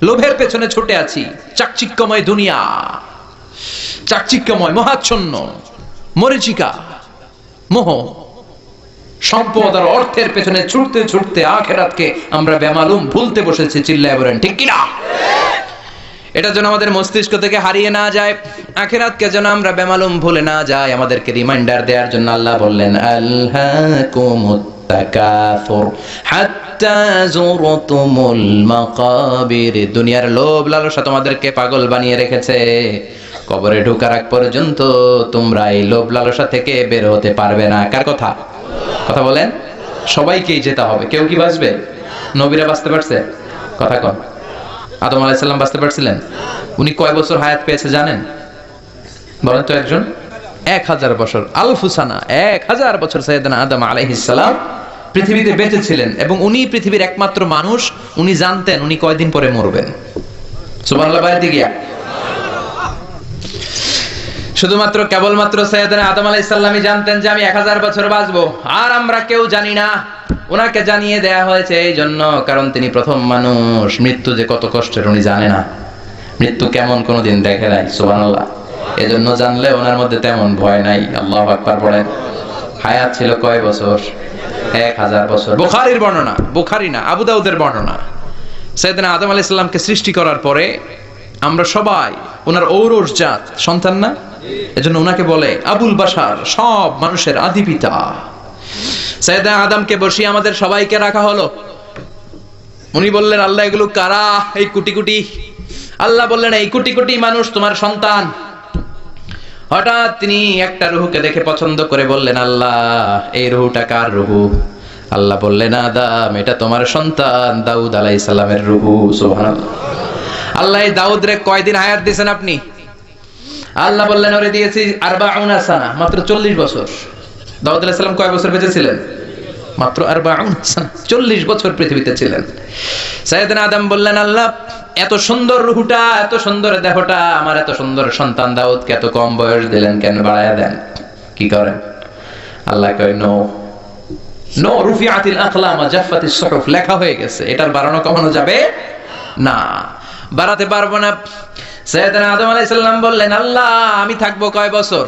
লোভের পেছনে ছুটে আছি। চাকচিক্যময় দুনিয়া, চাকচিক্যময়, মোহাচ্ছন্ন, মরিচিকা, মোহ, সম্পদ আর অর্থের পেছনে ছুটতে ছুটতে আখিরাতকে আমরা বেমালুম ভুলতে বসেছি। চিল্লায় বলেন ঠিক কি না? এটা যেন আমাদের মস্তিষ্ক থেকে হারিয়ে না যায়, আখিরাতকে যেন আমরা বেমালুম ভুলে না যাই, আমাদেরকে রিমাইন্ডার দেওয়ার জন্য আল্লাহ বললেন আলহাকুমুত তাকাসুর হাত্তা যুরতুমুল মাকাবির। দুনিয়ার লোভ লালসা তোমাদেরকে পাগল বানিয়ে রেখেছে, কবরে ঢোকার আগ পর্যন্ত তোমরা এই লোভ লালসা থেকে বের হতে পারবে না। কার কথা? কথা বলেন। সবাইকেই যেতে হবে, কেউ কি বাঁচবে? নবীরা বাঁচতে পারছে? কথা কন। আদম আলাইহিস সালাম বাঁচতে পারছিলেন? উনি কয় বছর হায়াত পেয়েছে জানেন? বলেন তো একজন। 1000 বছর। আলফুসানা, 1000 বছর সাইয়েদনা আদম আলাইহিস সালাম পৃথিবীতে বেঁচে ছিলেন, এবং উনি পৃথিবীর একমাত্র মানুষ, উনি জানতেন উনি কয়দিন পরে মরবেন। সুবহানাল্লাহ। বাইরে গিয়া শুধুমাত্র কেবলমাত্র সাইয়েদনা আদম আলাইহিস সালামই জানতেন যে আমি 1000 বছর বাঁচবো, আর আমরা কেউ জানি না। ওনাকে জানিয়ে দেয়া হয়েছে এই জন্য, কারণ তিনি প্রথম মানুষ। মৃত্যু যে কত কষ্টের উনি জানে না, মৃত্যু কেমন কোনোদিন দেখে নাই। সুবহানাল্লাহ। এজন্য জানলে ওনার মধ্যে তেমন ভয় নাই। আল্লাহু আকবার বলেন। হায়াত ছিল কয় বছর? 1000 বছর। বুখারীর বর্ণনা, বুখারী না, আবু দাউদের বর্ণনা। সাইয়েদনা আদম আলাইহিস সালামকে সৃষ্টি করার পরে আমরা সবাই ওনার ঔরস জাত সন্তান না, এজন্য ওনাকে বলে আবুল বাশার, সব মানুষের আদি পিতা। সাইয়েদনা আদমকে বসিয়ে আমাদের সবাইকে রাখা হলো। উনি বললেন আল্লাহ এগুলো কারা? এই কোটি কোটি। আল্লাহ বললেন এই কোটি কোটি মানুষ তোমার সন্তান। হঠাৎ তিনি একটা রূহকে দেখে পছন্দ করে বললেন আল্লাহ এই রূহটা কার রূহ? আল্লাহ বললেন আদম এটা তোমার সন্তান দাউদ আলাইহিস সালামের রূহ। সুবহানাল্লাহ। আল্লাহ এই দাউদ রে কয়দিন হায়াত দিয়েছেন আপনি? আল্লাহ বললেন ওরে দিয়েছি 40 সানা, মাত্র 40 বছর। দাউদ আলাইহিস সালাম কয় বছর বেঁচে ছিলেন? মাত্র 40 সানা, 40 বছর পৃথিবীতে ছিলেন। সাইয়েদনা আদম বললেন আল্লাহ এত সুন্দর রূহটা, এত সুন্দর দেহটা, আমার এত সুন্দর সন্তান দাউদকে এত কম বয়স দিলেন কেন? বাড়ায়া দেন। কি করেন? আল্লাহ কয় নো নো, রুফিআতিল আকলাম ওয়া জাফফাতিস সুহুফ, লেখা হয়ে গেছে, এটার বাড়ানো কমানো যাবে না, বাড়াতে পারবো না। সাইয়েদনা আদম আলাইহিস সালাম বললেন আল্লাহ আমি থাকবো কয় বছর?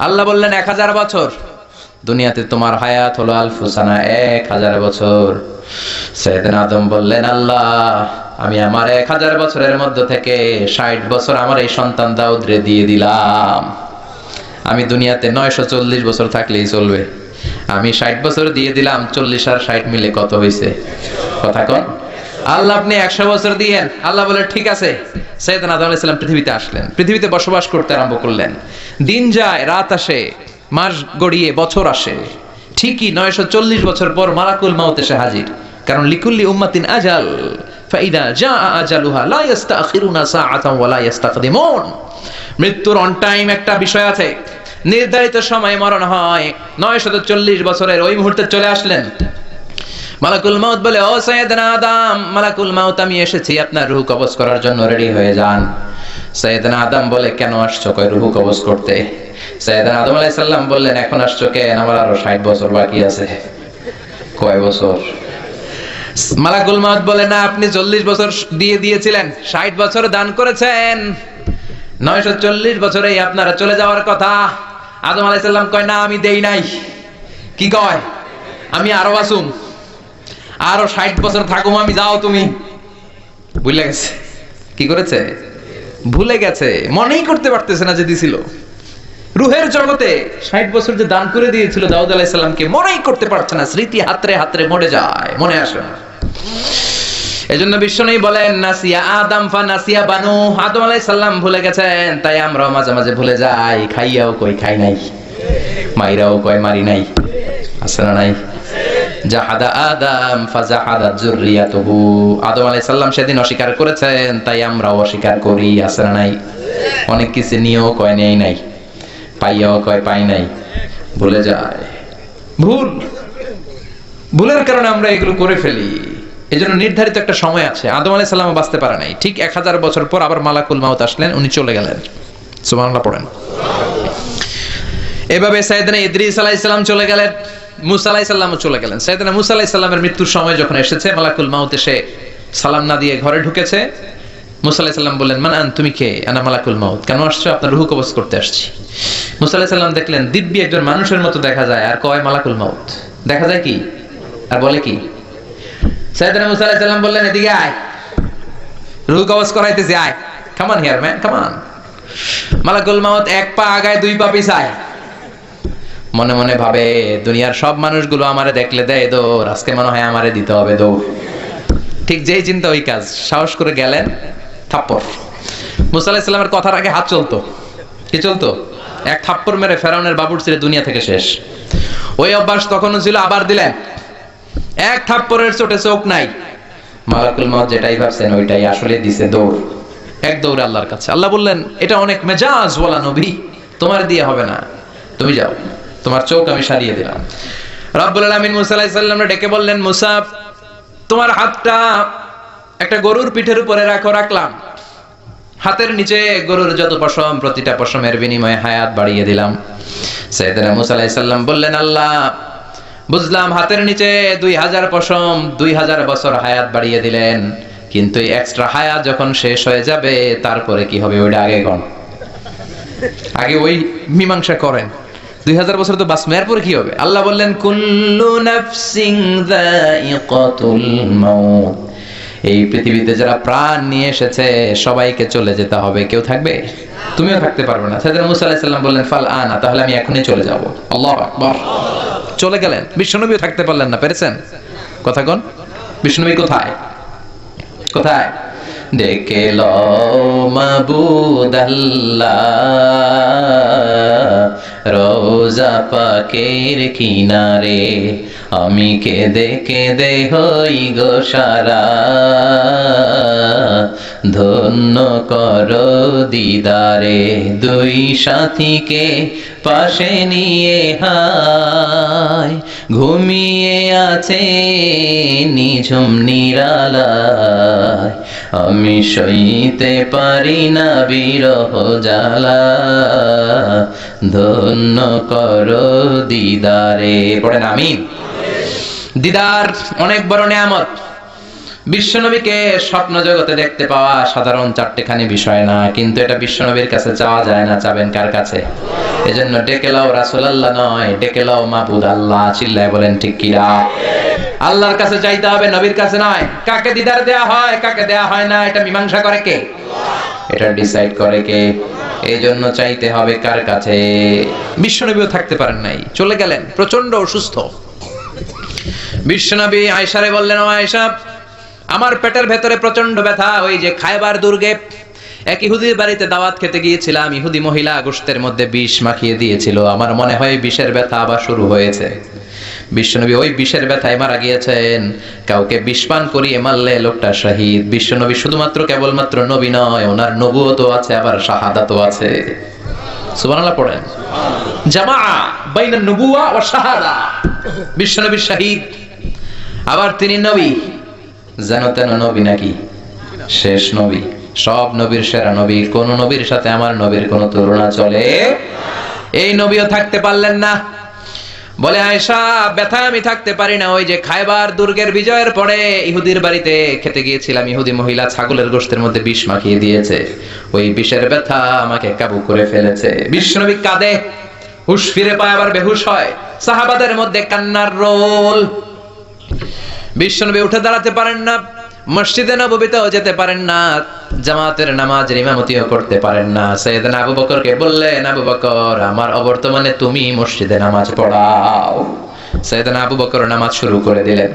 আল্লাহ বললেন 1000 বছর। দুনিয়াতে তোমার হায়াত হলো আলফুসানা, 1000 বছর। সাইয়েদনা আদম বললেন আল্লাহ আমি আমার 1000 বছরের মধ্যে থেকে 60 বছর আমার এই সন্তান দাউদ রে দিয়ে দিলাম। আমি দুনিয়াতে 940 বছর থাকলেই চলবে, আমি 60 বছর দিয়ে দিলাম। 40 আর 60 মিলে কত হয়েছে? কথা কন। আল্লাহ আপনি 100 বছর দিয়েন। আল্লাহ বলে ঠিক আছে। সাইয়েদনা আদম আলাইহিস সালাম পৃথিবীতে আসলেন, পৃথিবীতে বসবাস করতে আরম্ভ করলেন। দিন যায়, রাত আসে, মাস গড়িয়ে বছর আসে। ঠিকই 940 বছর পর মালাকুল মাউত এসে হাজির, কারণ লিকুল্লি উম্মাতিন আজাল ফাইদা জাআ আজালুহা লা ইস্তাখিরুনা সাআতান ওয়া লা ইস্তাকদিমুন। মৃত্যুর অন টাইম একটা বিষয় আছে, নির্ধারিত সময়ে মরণ হয়। 940 বছরের ওই মুহূর্তে চলে আসলেন। মালাকুল মাউত বলে ও সাইয়েদনা আদম, মালাকুল মাউত আমি এসেছি আপনার রূহ কবজ করার জন্য, রেডি হয়ে যান। সাইয়েদনা আদম বলে কেন আসছো? কয় রূহ কবজ করতে। সাইয়েদনা আদম আলাইহিস সালাম বললেন এখন আসছো কেন? আমার আরো 60 বছর বাকি আছে। কয় বছর? মালাকুল মাউত বলে না আপনি 40 বছর দিয়ে দিয়েছিলেন, 60 বছর দান করেছেন, 940 বছরেই আপনারা চলে যাওয়ার কথা। আদম আলাইহিস সালাম কয় না আমি দেই নাই। কি কয়? আমি আরো বাঁচুম, আরো 60 বছর থাকুম আমি, যাও তুমি। ভুলে গেছে। কি করেছে? ভুলে গেছে, মনেই করতে পারতেছে না যে দিছিল। রুহের জগতে 60 বছর যে দান করে দিয়েছিল দাউদ আলাইহিস সালামকে, মনেই করতে পারছে না। স্মৃতি হাতরে হাতরে মরে যায়, মনে আসে না। এজন্য বিশ্বনবী বলেন নাসিয়া আদম ফা নাসিয়া বানু। আদম আলাইহিস সালাম ভুলে গেছেন, তাই আমরাও মাঝে মাঝে ভুলে যাই। খাইয়াও কই খাই নাই, মাইরাও কয় মারি নাই, আছে না নাই? জাহাদা আদম ফাজাহাদা যুররিয়াতুহু। আদম আলাইহিস সালাম সেদিন অস্বীকার করেছেন, তাই আমরাও অস্বীকার করি, আছে না নাই? অনেক কিছু নিয়েও কয় নেই নাই, পাইয়াও কয় পাই নাই, ভুলে যায়। ভুলের কারণে আমরা এগুলো করে ফেলি। এজন্য নির্ধারিত একটা সময় আছে। আদম আলাইহিস সালাম বাঁচতে পারে নাই, ঠিক 1000 বছর পর আবার মালাকুল মাউত আসলেন, উনি চলে গেলেন। সুবহানাল্লাহ পড়েন। এভাবে সাইয়েদনা ইদ্রিস আলাইহিস সালাম চলে গেলেন, মুসা আলাইহিস সালামও চলে গেলেন। সাইয়েদনা মুসা আলাইহিস সালামের মৃত্যুর সময় যখন এসেছে, মালাকুল মাউত এসে সালাম না দিয়ে ঘরে ঢুকেছে। মুসা আলাইহিস সালাম বললেন মান আন, তুমি কে? আনা মালাকুল মাউত। কেন আসছো? আপনার রূহ কবজ করতে আসছি। মুসা আলাইহিস সালাম দেখলেন দিব্যি একজন মানুষের মতো দেখা যায়, আর কয় মালাকুল মাউত। দেখা যায় কি আর বলে কি? সাইয়েদনা মুসা আলাইহিস সালাম বললেন এদিকে আয়, রূহ কবজ করাইতেছি, আয়। Come on here man, come on. মালাকুল মাউত এক পা আগায় দুই পা পিছায়, মনে মনে ভাবে দুনিয়ার সব মানুষগুলো আমারে দেখলে দেয় দৌড়, আজকে মনে হয় আমারে দিতে হবে দৌড়। ঠিক যেই চিন্তা ওই কাজ, সাহস করে গেলেন, থাপ্পড়। মুসা আলাইহিস সালামের কথার আগে হাত চলতো, কি চলতো? এক থাপ্পড় মেরে ফেরাউনের বাবুর ছিঁড়ে দুনিয়া থেকে শেষ। ওই অভ্যাস তখনও ছিল, আবার দিলেন, এক থাপ্পড়ের চোটে চোখ নাই। মালাকুল মউত যেটাই ভাবছেন ওইটাই আসলে দিছে, দৌড়, এক দৌড়ে আল্লাহর কাছে। আল্লাহ বললেন, এটা অনেক মেজাজ ওয়ালা নবী, তোমার দিয়ে হবে না, তুমি যাও, তোমার চোখ আমি সারিয়ে দিলাম। রব্বুল আলামিন মুসা আলাইহিস সালামকে ডেকে বললেন, মুসা তোমার হাতটা একটা গরুর পিঠের উপরে রাখো। রাখলাম। হাতের নিচে গরুর যত পশম, প্রতিটা পশমের বিনিময়ে হায়াত বাড়িয়ে দিলাম। সাইয়েদনা মুসা আলাইহিস সালাম বললেন, আল্লাহ বুঝলাম হাতের নিচে 2000 পশম, 2000 বছর হায়াত বাড়িয়ে দিলেন, কিন্তু এই এক্সট্রা হায়াত যখন শেষ হয়ে যাবে তারপরে কি হবে ওইটা আগে কোন, আগে ওই মীমাংসা করেন। 2000 বছর তো বাঁচবে, এরপরে কি হবে? আল্লাহ বললেন, কুল্লু নাফসিন যায়িকাতুল মাউত, এই পৃথিবীতে যারা প্রাণ নিয়ে এসেছে সবাইকে চলে যেতে হবে, কেউ থাকবে? তুমিও থাকতে পারবে না। সাইয়েদনা মুসা আলাইহিস সালাম বললেন, ফাল আনা, তাহলে আমি এখনই চলে যাব। আল্লাহু আকবার। চলে গেলেন। বিশ্বনবীও থাকতে পারলেন না, পেরেছেন? কথা কোন? বিশ্বনবী কোথায়? কোথায়? ডেকে লও মাবুদ আল্লাহ, রোজা পাকের কিনারে, আমি কেঁদে কেঁদে হই গো সারা, ধন্য করো দিদারে, দুই সাথীকে পাশে নিয়ে হায়, ঘুমিয়ে আছে নিঝুম নিরালায়, আমি সইতে পারি না বিরহ জ্বালা, ধন্য করো দিদারে। পড়েন আমিন। দিদার অনেক বড় নিয়ামত। বিশ্বনবীকে স্বপ্ন জগতে দেখতে পাওয়া সাধারণ চারটেখানি বিষয় না, কিন্তু এটা বিশ্বনবীর কাছে চাওয়া যায় না। চাবেন কার কাছে? এজন্য ডেকে লাও রাসূলুল্লাহ নয়, ডেকে লাও মাবুদ আল্লাহ। চিল্লায় বলেন ঠিক কিনা? আল্লাহর কাছে চাইতে হবে, নবীর কাছে নয়। কাকে দিদার দেয়া হয়, কাকে দেয়া হয় না, এটা মীমাংসা করে কে? এটা ডিসাইড করে কে? এই জন্য চাইতে হবে কার কাছে? বিশ্বনবীও থাকতে পারেন নাই, চলে গেলেন, প্রচন্ড অসুস্থ। বিশ্বনবী আয়েশারে বললেন, ও আয়েশা, আমার পেটের ভেতরে প্রচন্ড ব্যথা। ওই যে খায়বার দুর্গে এক ইহুদির বাড়িতে দাওয়াত খেতে গিয়েছিলাম, ইহুদি মহিলা গোশতের মধ্যে বিষ মাখিয়ে দিয়েছিল, আমার মনে হয় বিষের ব্যথা আবার শুরু হয়েছে। বিশ্বনবী ওই বিষের ব্যথায় মারা গিয়েছেন। কাউকে বিষ পান করিয়ে মারলে লোকটা শহীদ। বিশ্বনবী শুধুমাত্র কেবলমাত্র নবী নয়, ওনার নবুয়তও আছে, আবার শাহাদাতও আছে। সুবহানাল্লাহ পড়েন। জামাআ বাইনান নবুওয়া ওয়া শাহাদা। বিশ্বনবী শহীদ, আবার তিনি নবী। জানো তেন নবী নাকি? শেষ নবী, সব নবীর সেরা নবী। কোন নবীর সাথে আমার নবীর কোন তুলনা চলে? এই নবীও থাকতে পারলেন না। বলে, আয়েশা ব্যথা আমি থাকতে পারি না। ওই যে খায়বার দুর্গের বিজয়ের পরে ইহুদির বাড়িতে খেতে গিয়েছিলাম, ইহুদি মহিলা ছাগলের গোশতের মধ্যে বিষ মাখিয়ে দিয়েছে, ওই বিষের ব্যথা আমাকে কাবু করে ফেলেছে। বিশ্বনবী কাঁদে, হুশ ফিরে পায়, আবার বেহুশ হয়। সাহাবাদের মধ্যে কান্নার রোল। বিশ্বনবী উঠে দাঁড়াতে পারেন না, মসজিদে নববীতেও যেতে পারেন না, জামাতের নামাজের ইমামতিও করতে পারেন না। সাইয়েদনা আবু বকরকে বললেন, আবু বকর, আমার অবর্তমানে তুমি মসজিদে নামাজ পড়াও। সাইয়েদনা আবু বকর নামাজ শুরু করে দিলেন।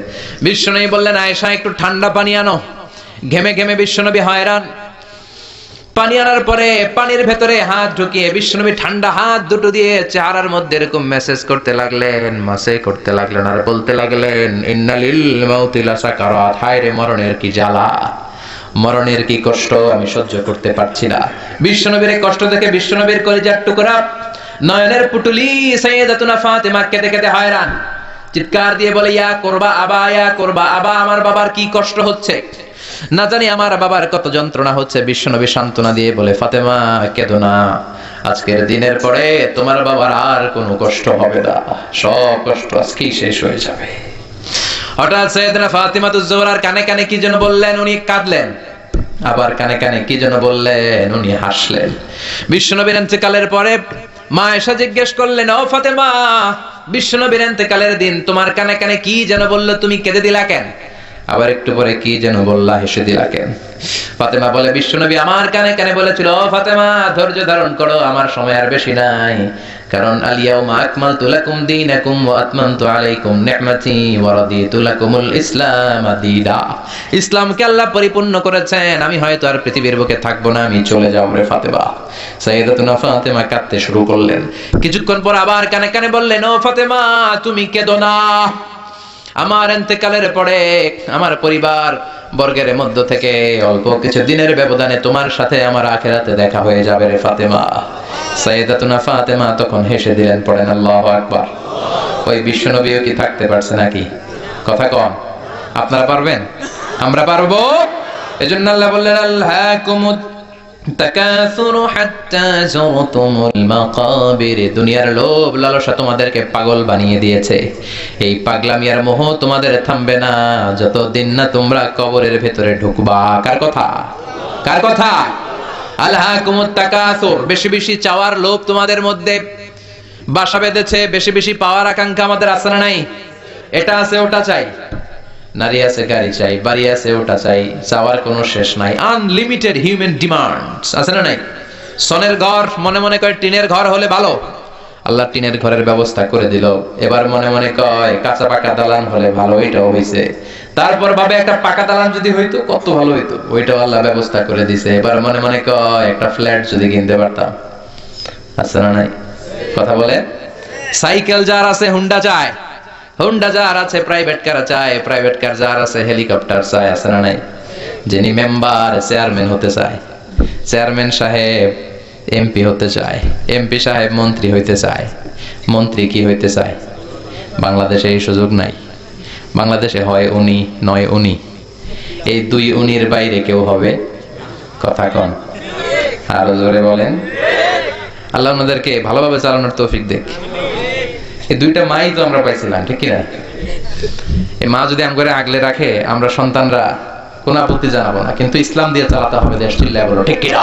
বিশ্বনবী বললেন, আয়েশা একটু ঠান্ডা পানি আনো। ঘেমে ঘেমে বিশ্বনবী হয়রান। পানি আনার পরে পানির ভেতরে হাত ঢুকিয়ে বিশ্বনবী ঠান্ডা হাত দুটো দিয়ে চেহারার মধ্যে এরকম মেসেজ করতে লাগলেন, মাসে করতে লাগলেন, আর বলতে লাগলেন, ইন্নালিল মাউতি লাসাকারাত, হায় রে মরণের কি জ্বালা, মরণের কি কষ্ট, আমি সহ্য করতে পারছি না। বিশ্বনবীর এই কষ্ট দেখে বিশ্বনবীর কলিজার টুকরা নয়নের পুটুলি সাইয়েদাতুনা ফাতেমা কেঁদে কেঁদে হয়রান, চিৎকার দিয়ে বলে, ইয়া করবা আবা, ইয়া করবা আবা, আমার বাবার কি কষ্ট হচ্ছে, না জানি আমার বাবার কত যন্ত্রণা হচ্ছে। বিশ্বনবী সান্ত্বনা দিয়ে বলে, ফাতেমা কেঁদো না, আজকের দিনের পরে তোমার বাবার আর কোনো কষ্ট হবে না, সব কষ্ট আজকেই শেষ হয়ে যাবে। হঠাৎ সাইয়েদনা ফাতিমাতুজ জোহরার কানে কানে কি যেন বললেন, উনি কাঁদলেন। আবার কানে কানে কি যেন বললেন, উনি হাসলেন। বিশ্বনবীর ইন্তেকালের পরে মা আয়েশা জিজ্ঞেস করলেন, ও ফাতেমা, বিশ্বনবীর ইন্তেকালের দিন তোমার কানে কানে কি যেন বললো, তুমি কেঁদে দিলা কেন? আবার একটু পরে কি যেন বললা, হেসে দিলা কেন? ফাতেমা বলে, বিশ্বনবী আমার কানে কানে বলেছিল, ও ফাতেমা ধৈর্য ধারণ করো, আমার সময় আর বেশি নাই। কারণ আল-ইয়াউমা আকমালতু লাকুম দীনাকুম ওয়া আতমামতু আলাইকুম নি'মাতি ওয়া রাদিতু লাকুমুল ইসলাম দীনা। ইসলামকে আল্লাহ পরিপূর্ণ করেছেন, আমি হয়তো আর পৃথিবীর বুকে থাকবো না, আমি চলে যাব রে ফাতেমা। সাইয়্যিদাতুনা ফাতেমা কাঁদতে শুরু করলেন। কিছুক্ষণ পর আবার কানে কানে বললেন, ও ফাতেমা তুমি কেঁদো না, আমার ইন্তেকালের পরে আমার পরিবার বর্গের মধ্য থেকে অল্প কিছু দিনের ব্যবধানে তোমার সাথে আমার আখিরাতে দেখা হয়ে যাবে রে ফাতেমা। সাইয়্যিদাতুনা ফাতেমা তখন হেসে দিলেন, পড়েন আল্লাহু আকবার। ওই বিশ্বনবীও কি থাকতে পারছে নাকি? কথা কম। আপনারা পারবেন? আমরা পারবো? এজন্য আল্লাহ বললেন, আল্লাহকুমুত তাকাসুরু হাত্তা যুরতুমুল মাকাবির। দুনিয়ার লোভ লালসা তোমাদেরকে পাগল বানিয়ে দিয়েছে। এই পাগলামি আর মোহ তোমাদের থামবে না যতদিন না তোমরা কবরের ভেতরে ঢুকবা। কার কথা? কার কথা? আল্লাহকুমুত তাকাসুর, বেশি বেশি চাওয়ার লোভ তোমাদের মধ্যে বাসা বেঁধেছে। বেশি বেশি পাওয়ার আকাঙ্ক্ষা আমাদের আছে না নাই? এটা আছে ওটা চাই, নারী আছে গাড়ি চাই, বাড়ি আছে ওটা চাই, চাওয়ার কোনো শেষ নাই। আনলিমিটেড হিউম্যান ডিমান্ডস আছে না নাই? সনের ঘর মনে মনে কয় টিনের ঘর হলে ভালো, আল্লাহ টিনের ঘরের ব্যবস্থা করে দিল। এবার মনে মনে কয় কাঁচা পাকা দালান হলে ভালো, এটাও হইছে। তারপর ভাবে একটা পাকা দালান যদি হইতো কত ভালো হইতো, ওইটাও আল্লাহ ব্যবস্থা করে দিছে। এবার মনে মনে কয় একটা ফ্ল্যাট যদি কিনতে পারতাম, আছে না নাই? কথা বলে। সাইকেল যার আছে হুন্ডা চায়, হুন্ডা যার আছে প্রাইভেট কার চায়, প্রাইভেট কার যার আছে হেলিকপ্টার চায়, আছে না নাই? যিনি মেম্বার চেয়ারম্যান হতে চায়, চেয়ারম্যান সাহেব এমপি হতে চায়, এমপি সাহেব মন্ত্রী হইতে চায়, মন্ত্রী কি হইতে চায়? বাংলাদেশে এই সুযোগ নাই। বাংলাদেশে হয় উনি নয় উনি, এই দুই উনির বাইরে কেউ হবে? কথা কন, আরো জোরে বলেন। আল্লাহ আমাদেরকে ভালোভাবে চালানোর তৌফিক দেখ। এই দুইটা মাই তো আমরা পাইছিলাম, ঠিক কিনা? এই মা যদি আমগরে আগলে রাখে, আমরা সন্তানরা কোন আপত্তি জানাবো না, কিন্তু ইসলাম দিয়ে চালাতে হবে দেশ। চিল্লায় বলো ঠিক কিনা?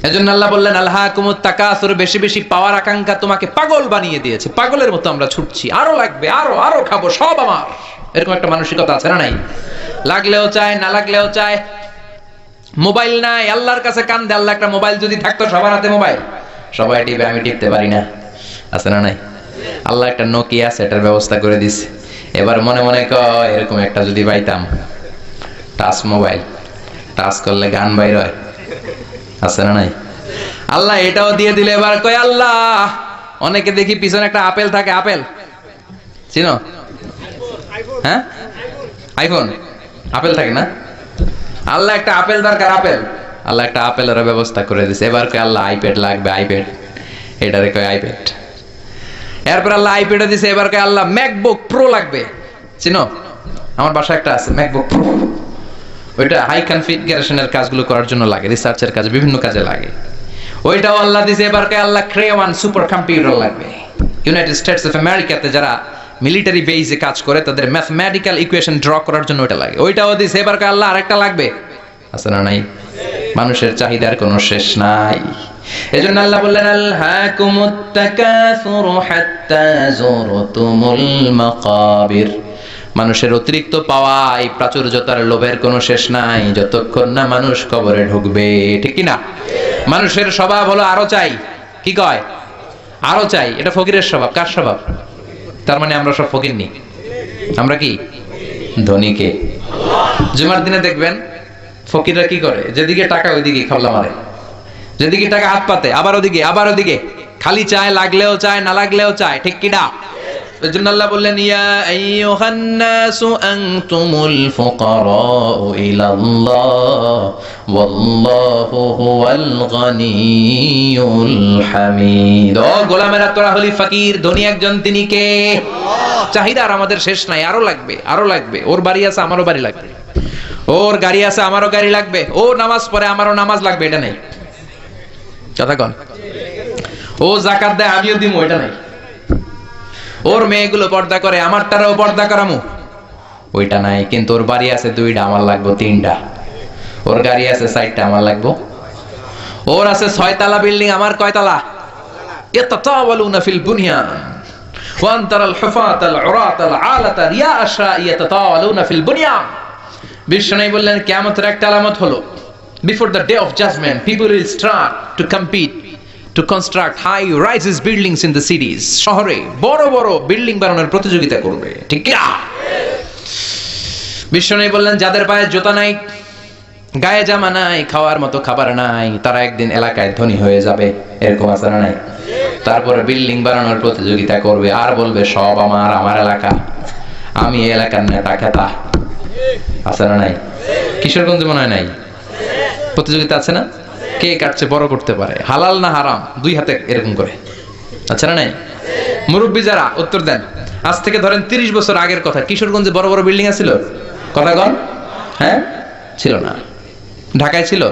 এজন্য আল্লাহ বললেন, আল্লাহকুমুত তাকাসুর, বেশি বেশি পাওয়ার আকাঙ্ক্ষা তোমাকে পাগল বানিয়ে দিয়েছে। পাগলের মতো আমরা ছুটছি, আরো লাগবে, আরো আরো খাবো, সব আমার। এরকম একটা মানসিকতা আছে না নাই? লাগলেও চায়, না লাগলেও চায়। মোবাইল নাই, আল্লাহর কাছে কান্দে, আল্লাহ একটা মোবাইল যদি থাকতো, সবার হাতে মোবাইল, সবাই টিপে, আমি টিপতে পারি না, আছে না নাই? আল্লাহ একটা নোকিয়া সেটার ব্যবস্থা করে দিছে। এবার মনে মনে কয় এরকম একটা যদি পাইতাম, টাচ মোবাইল, টাচ করলে গান বাইর হয়, আছে না নাই? আল্লাহ এটাও দিয়ে দিলে। এবার কয় আল্লাহ, অনেকে দেখি পিছনে একটা আপেল থাকে, আপেল চিনো? হ্যাঁ, আইফোন আপেল থাকে না? আল্লাহ একটা আপেল দরকার, আপেল, আল্লাহ একটা আপেলের ব্যবস্থা করে দিছে। এবার কয় আল্লাহ আইপ্যাড লাগবে, আইপ্যাড, এটারে কয় আইপ্যাড। এরপর আল্লাহ আইপ্যাডও দিছে। এবার কয় আল্লাহ ম্যাকবুক প্রো লাগবে, চিনো? আমার বাসায় একটা আছে ম্যাকবুক প্রো, ওইটা হাই কনফিগারেশনের কাজগুলো করার জন্য লাগে, রিসার্চের কাজে, বিভিন্ন কাজে লাগে, ওইটাও আল্লাহ দিছে। এবার কয় আল্লাহ ক্রেওয়ান সুপার কম্পিউটার লাগবে। ইউনাইটেড স্টেটস অফ আমেরিকাতে যারা মিলিটারি বেসে কাজ করে তাদের ম্যাথমেটিক্যাল ইকুয়েশন ড্র করার জন্য ওইটা লাগে, ওইটাও দিছে। এবার কয় আল্লাহ আরেকটা লাগবে, আছে না নাই? মানুষের চাহিদার কোনো শেষ নাই। এজন্য আল্লাহ বললেন, আল্লাহকুমুত তাকাসুরু হাত্তা যুরতুমুল মাকাবির। মানুষের অতিরিক্ত পাওয়া, এই প্রাচুর্যতার লোভের কোনো শেষ নাই যতক্ষণ না মানুষ কবরে ঢুকবে, ঠিক কি না? মানুষের স্বভাব হলো আরো চাই, কি কয়? আরো চাই। এটা ফকিরের স্বভাব। কার স্বভাব? তার মানে আমরা সব ফকির নি, আমরা কি ধনীকে? জুমার দিনে দেখবেন ফকিররা কি করে, যেদিকে টাকা ওইদিকে খাওয়া মারে, যেদিকে টাকা হাত পাতে আবার ওদিকে, আবার ওদিকে, খালি চায়, লাগলেও চায়, না লাগলেও চায়, ঠিক কিনা? এজন্য আল্লাহ বললেন, ইয়া আইয়ুহান নাসু আনতুমুল ফুকারাউ ইলাল্লাহ ওয়াল্লাহু হুয়াল গনিয়ুল হামিদ। ও গোলামেরা, তোরা হলি ফকির, ধনী একজন তিনি কে? চাহিদা আর আমাদের শেষ নাই, আরো লাগবে, আরো লাগবে। ওর বাড়ি আছে, আমারও বাড়ি লাগবে, ওর গাড়ি আছে, আমারও গাড়ি লাগবে, ও নামাজ পড়ে, আমারও নামাজ লাগবে, এটা নেই। কথা কন। ও যাকাত দেয়, আমিও দিমু, এটা নাই। ওর মেয়েগুলো পর্দা করে, আমারটারও পর্দা করামু, ওইটা নাই। কিন্তু ওর বাড়ি আছে দুইটা, আমার লাগবো তিনটা। ওর গাড়ি আছে চারটা, আমার লাগবো। ওর আছে 6 তলা বিল্ডিং, আমার কয় তলা? ইয়াতাতাওয়ালুনা ফিল বুনিয়ান। ওয়ান তারাল হুফাতাল উরাতাল আলাতা রিয়া আশা ইয়াতাতাওয়ালুনা ফিল বুনিয়ান। বিশ্বনবী বললেন কিয়ামতের একটা আলামত হলো, before the day of judgement people will start to compete to construct high rises buildings in the cities. শহরে বড় বড় বিল্ডিং বানানোর প্রতিযোগিতা করবে, ঠিক কি না? বিশ্বনবী বললেন যাদের পায়ে জুতা নাই, গায়ে জামা নাই, খাওয়ার মতো খাবার নাই, তারা একদিন এলাকায় ধনী হয়ে যাবে, এরকম আছে না নাই? তারপরে বিল্ডিং বানানোর প্রতিযোগিতা করবে আর বলবে সব আমার, আমার এলাকা, আমি এই এলাকার নেতা খেতা, আছে না নাই? কিশোরগঞ্জে মনে হয় নাই? প্রতিযোগিতা আছে না? কে কাটছে বড় করতে পারে, হালাল না হারাম, দুই হাতে এরকম করে, আছে না নাই? মুরব্বী যারা উত্তর দেন। আজ থেকে ধরেন 30 বছর আগের কথা, কিশোরগঞ্জে বড় বড় বিল্ডিং আছিল? কথা কন। হ্যাঁ, ছিল না। ঢাকায় ছিল?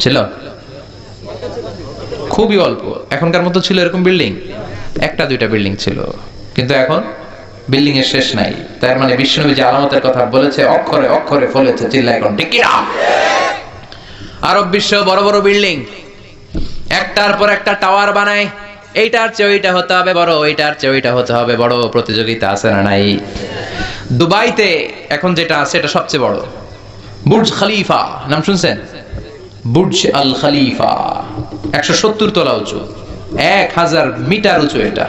ছিল খুবই অল্প। এখনকার মতো ছিল এরকম বিল্ডিং? একটা দুইটা বিল্ডিং ছিল, কিন্তু এখন বিল্ডিং এর শেষ নাই। তার মানে বিশ্বনবী যে আলামতের কথা বলেছে অক্ষরে অক্ষরে ফলেছে, চিল্লা এখন ঠিক কি না? আরব বিশ্ব বড় বড় বিল্ডিং, একটার পর একটা টাওয়ার বানায়, এইটার চেয়ে ওইটা হতে হবে বড়, ওইটার চেয়ে ওইটা হতে হবে বড়, প্রতিযোগিতা আছে না নাই? দুবাইতে এখন যেটা আছে এটা সবচেয়ে বড়, বুর্জ খলিফা, নাম শুনছেন? বুর্জ আল খলিফা 170 তলা উঁচু, 1000 মিটার উঁচু। এটা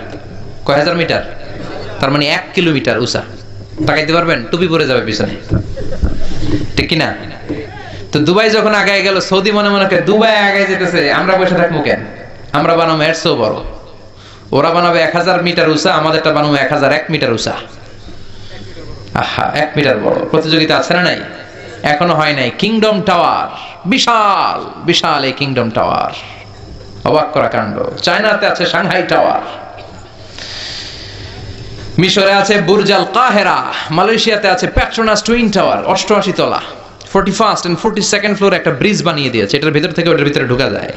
কয় হাজার মিটার? তার মানে 1 কিলোমিটার উঁচা। তাকাইতে পারবেন? টুপি পরে যাবে পিছনে, ঠিক কিনা? তো দুবাই যখন আগায় গেল, সৌদি মনে মনে করে দুবাই আগায় যেতেছে, আমরা বসে থাকবো কেন? আমরা বানাবো এর চেয়েও বড়। ওরা বানাবে 1000 মিটার উঁচা, আমাদেরটা বানাবো 1001 মিটার উঁচা। আহা, 1 মিটার বড়। প্রতিযোগিতা আছে না নাই? এখনো হয় নাই। কিংডম টাওয়ার, বিশাল বিশাল এই কিংডম টাওয়ার, অবাক করা কাণ্ড। চায়নাতে আছে সাংহাই টাওয়ার, মিশরে আছে বুর্জ আল কাহেরা, মালয়েশিয়াতে আছে পেট্রোনাস টুইন টাওয়ার 88 তলা, 41st and 42nd ফ্লোর একটা ব্রিজ বানিয়ে দিয়েছে, এটার ভিতর থেকে ওটার ভিতরে ঢোকা যায়।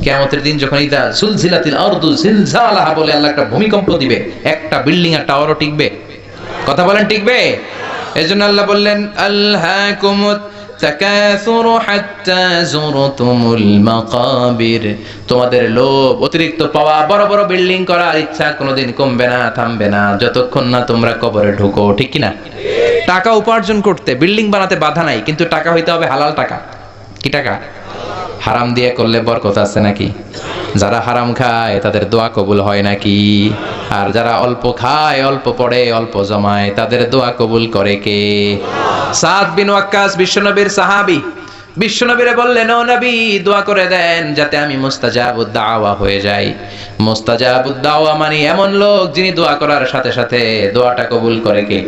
কিয়ামতের দিন যখন ইদা সুলজিলাতিল আরদু জিলজালাহা বলে আল্লাহ একটা ভূমিকম্প দিবে, একটা বিল্ডিং আর টাওয়ারও টিকবে? কথা বলেন, টিকবে? এজন্য আল্লাহ বললেন আলহাকুমুত তাকাসুরু হাত্তা যুরতুমুল মাকাবির। তোমাদের লোভ, অতিরিক্ত পাওয়া, বড় বড় বিল্ডিং করার ইচ্ছা কোনোদিন কমবে না, থামবে না যতক্ষণ না তোমরা কবরে ঢুকো, ঠিক কি না? টাকা উপার্জন করতে বিল্ডিং বানাতে বাধা নাই, কিন্তু টাকা হইতে হবে হালাল টাকা। কি টাকা? হারাম দিয়ে করলে বরকত আছে নাকি? যারা হারাম খায় তাদের দোয়া কবুল হয় নাকি? আর যারা অল্প খায়, অল্প পড়ে, অল্প জমায়, তাদের দোয়া কবুল করে কে? সাদ বিন ওয়াক্কাস বিশ্বনবীর সাহাবী, বিশ্বনবীরে বললেন ও নবী দোয়া করে দেন যাতে আমি মুস্তাজাবুদ দাওয়া হয়ে যাই। মুস্তাজাবুদ দাওয়া মানে এমন লোক যিনি দোয়া করার সাথে সাথে দোয়াটা কবুল করে কে?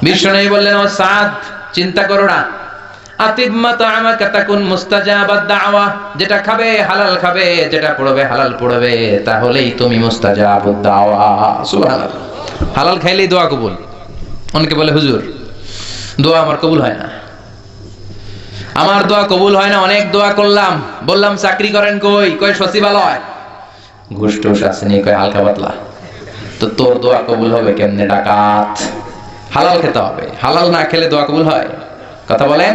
বিশ্বনবী বললেন ও সাদ, চিন্তা করো না, আতিম্মা তাআমাকা তাকুন মুস্তাজাবাদ দাওয়া, যেটা খাবে হালাল খাবে, যেটা পড়বে হালাল পড়বে, তাহলেই তুমি মুস্তাজাবুদ দাওয়া। সুবহানাল্লাহ। হালাল খাইলেই দোয়া কবুল। অনেকে বলে হুজুর দোয়া আমার কবুল হয় না, আমার দোয়া কবুল হয় না, অনেক দোয়া করলাম, বললাম চাকরি করেন কই, কই সচিবালয়, ঘুষ টুস আসেনি, কই হালকা পাতলা। তো তোর দোয়া কবুল হবে কেমনে? ডাকাত। হালাল খেতে হবে, হালাল না খেলে দোয়া কবুল হয়? কথা বলেন।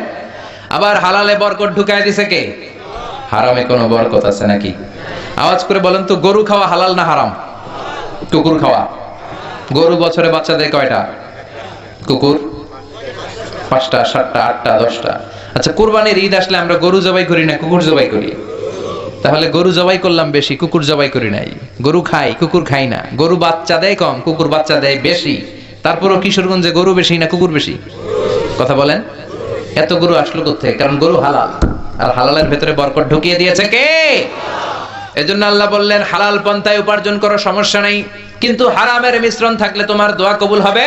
আবার হালালে বরকত ঢুকায় দিছে কে? হারামে কোনো বরকত আছে নাকি? আওয়াজ করে বলেন তো, গরু খাওয়া হালাল না হারাম? কুকুর খাওয়া? গরু বছরে বাচ্চা দেয় কয়টা? কুকুর 5টা, 7টা, 8টা, 10টা। আচ্ছা, কুরবানির ঈদ আসলে আমরা গরু জবাই করি না কুকুর জবাই করি? তাহলে গরু জবাই করলাম বেশি, কুকুর জবাই করি নাই। গরু খাই, কুকুর খাই না। গরু বাচ্চা দেয় কম, কুকুর বাচ্চা দেয় বেশি। তারপরও কিশোরগঞ্জে গরু বেশি না কুকুর বেশি? কথা বলেন। এত গরু আসলো কোথায়? কারণ গরু হালাল, আর হালালের ভেতরে বরকত ঢুকিয়ে দিয়েছে কে? এজন্য আল্লাহ বললেন হালাল পন্থায় উপার্জন করো, সমস্যা নাই, কিন্তু হারামের মিশ্রণ থাকলে তোমার দোয়া কবুল হবে?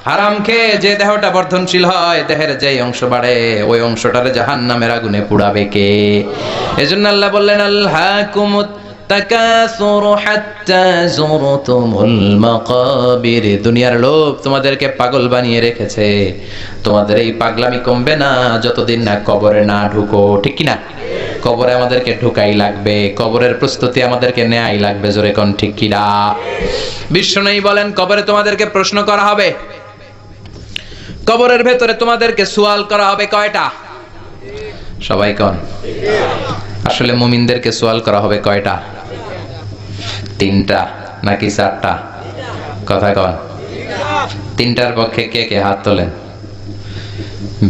হারাম খেয়ে যে দেহটা বর্ধনশীল হয়, দেহের যে অংশ বাড়ে, ওই অংশটারে জাহান্নামের আগুনে পুড়াবে কে? এজন্য আল্লাহ বললেন আলহাকুমুত তাকাসুরু হাত্তা যুরতুমুল মাকাবির। দুনিয়ার লোভ তোমাদেরকে পাগল বানিয়ে রেখেছে, তোমাদের এই পাগলামি কমবে না যতদিন না কবরে না ঢুকো, ঠিক কি না? কবরে আমাদেরকে ঢুকাই লাগবে, কবরের প্রস্তুতি আমাদেরকে নেয়াই লাগবে, জোরে কোন ঠিক কি না? বিশ্বনবী বলেন কবরে তোমাদেরকে প্রশ্ন করা হবে, কবরের ভেতরে তোমাদেরকে সুয়াল করা হবে কয়টা? সবাই কোন? আসলে মুমিনদেরকে সুয়াল করা হবে কয়টা? 3টা। নাকি চারটা? কথা কন। তিনটার পক্ষে কে কে হাত তোলেন?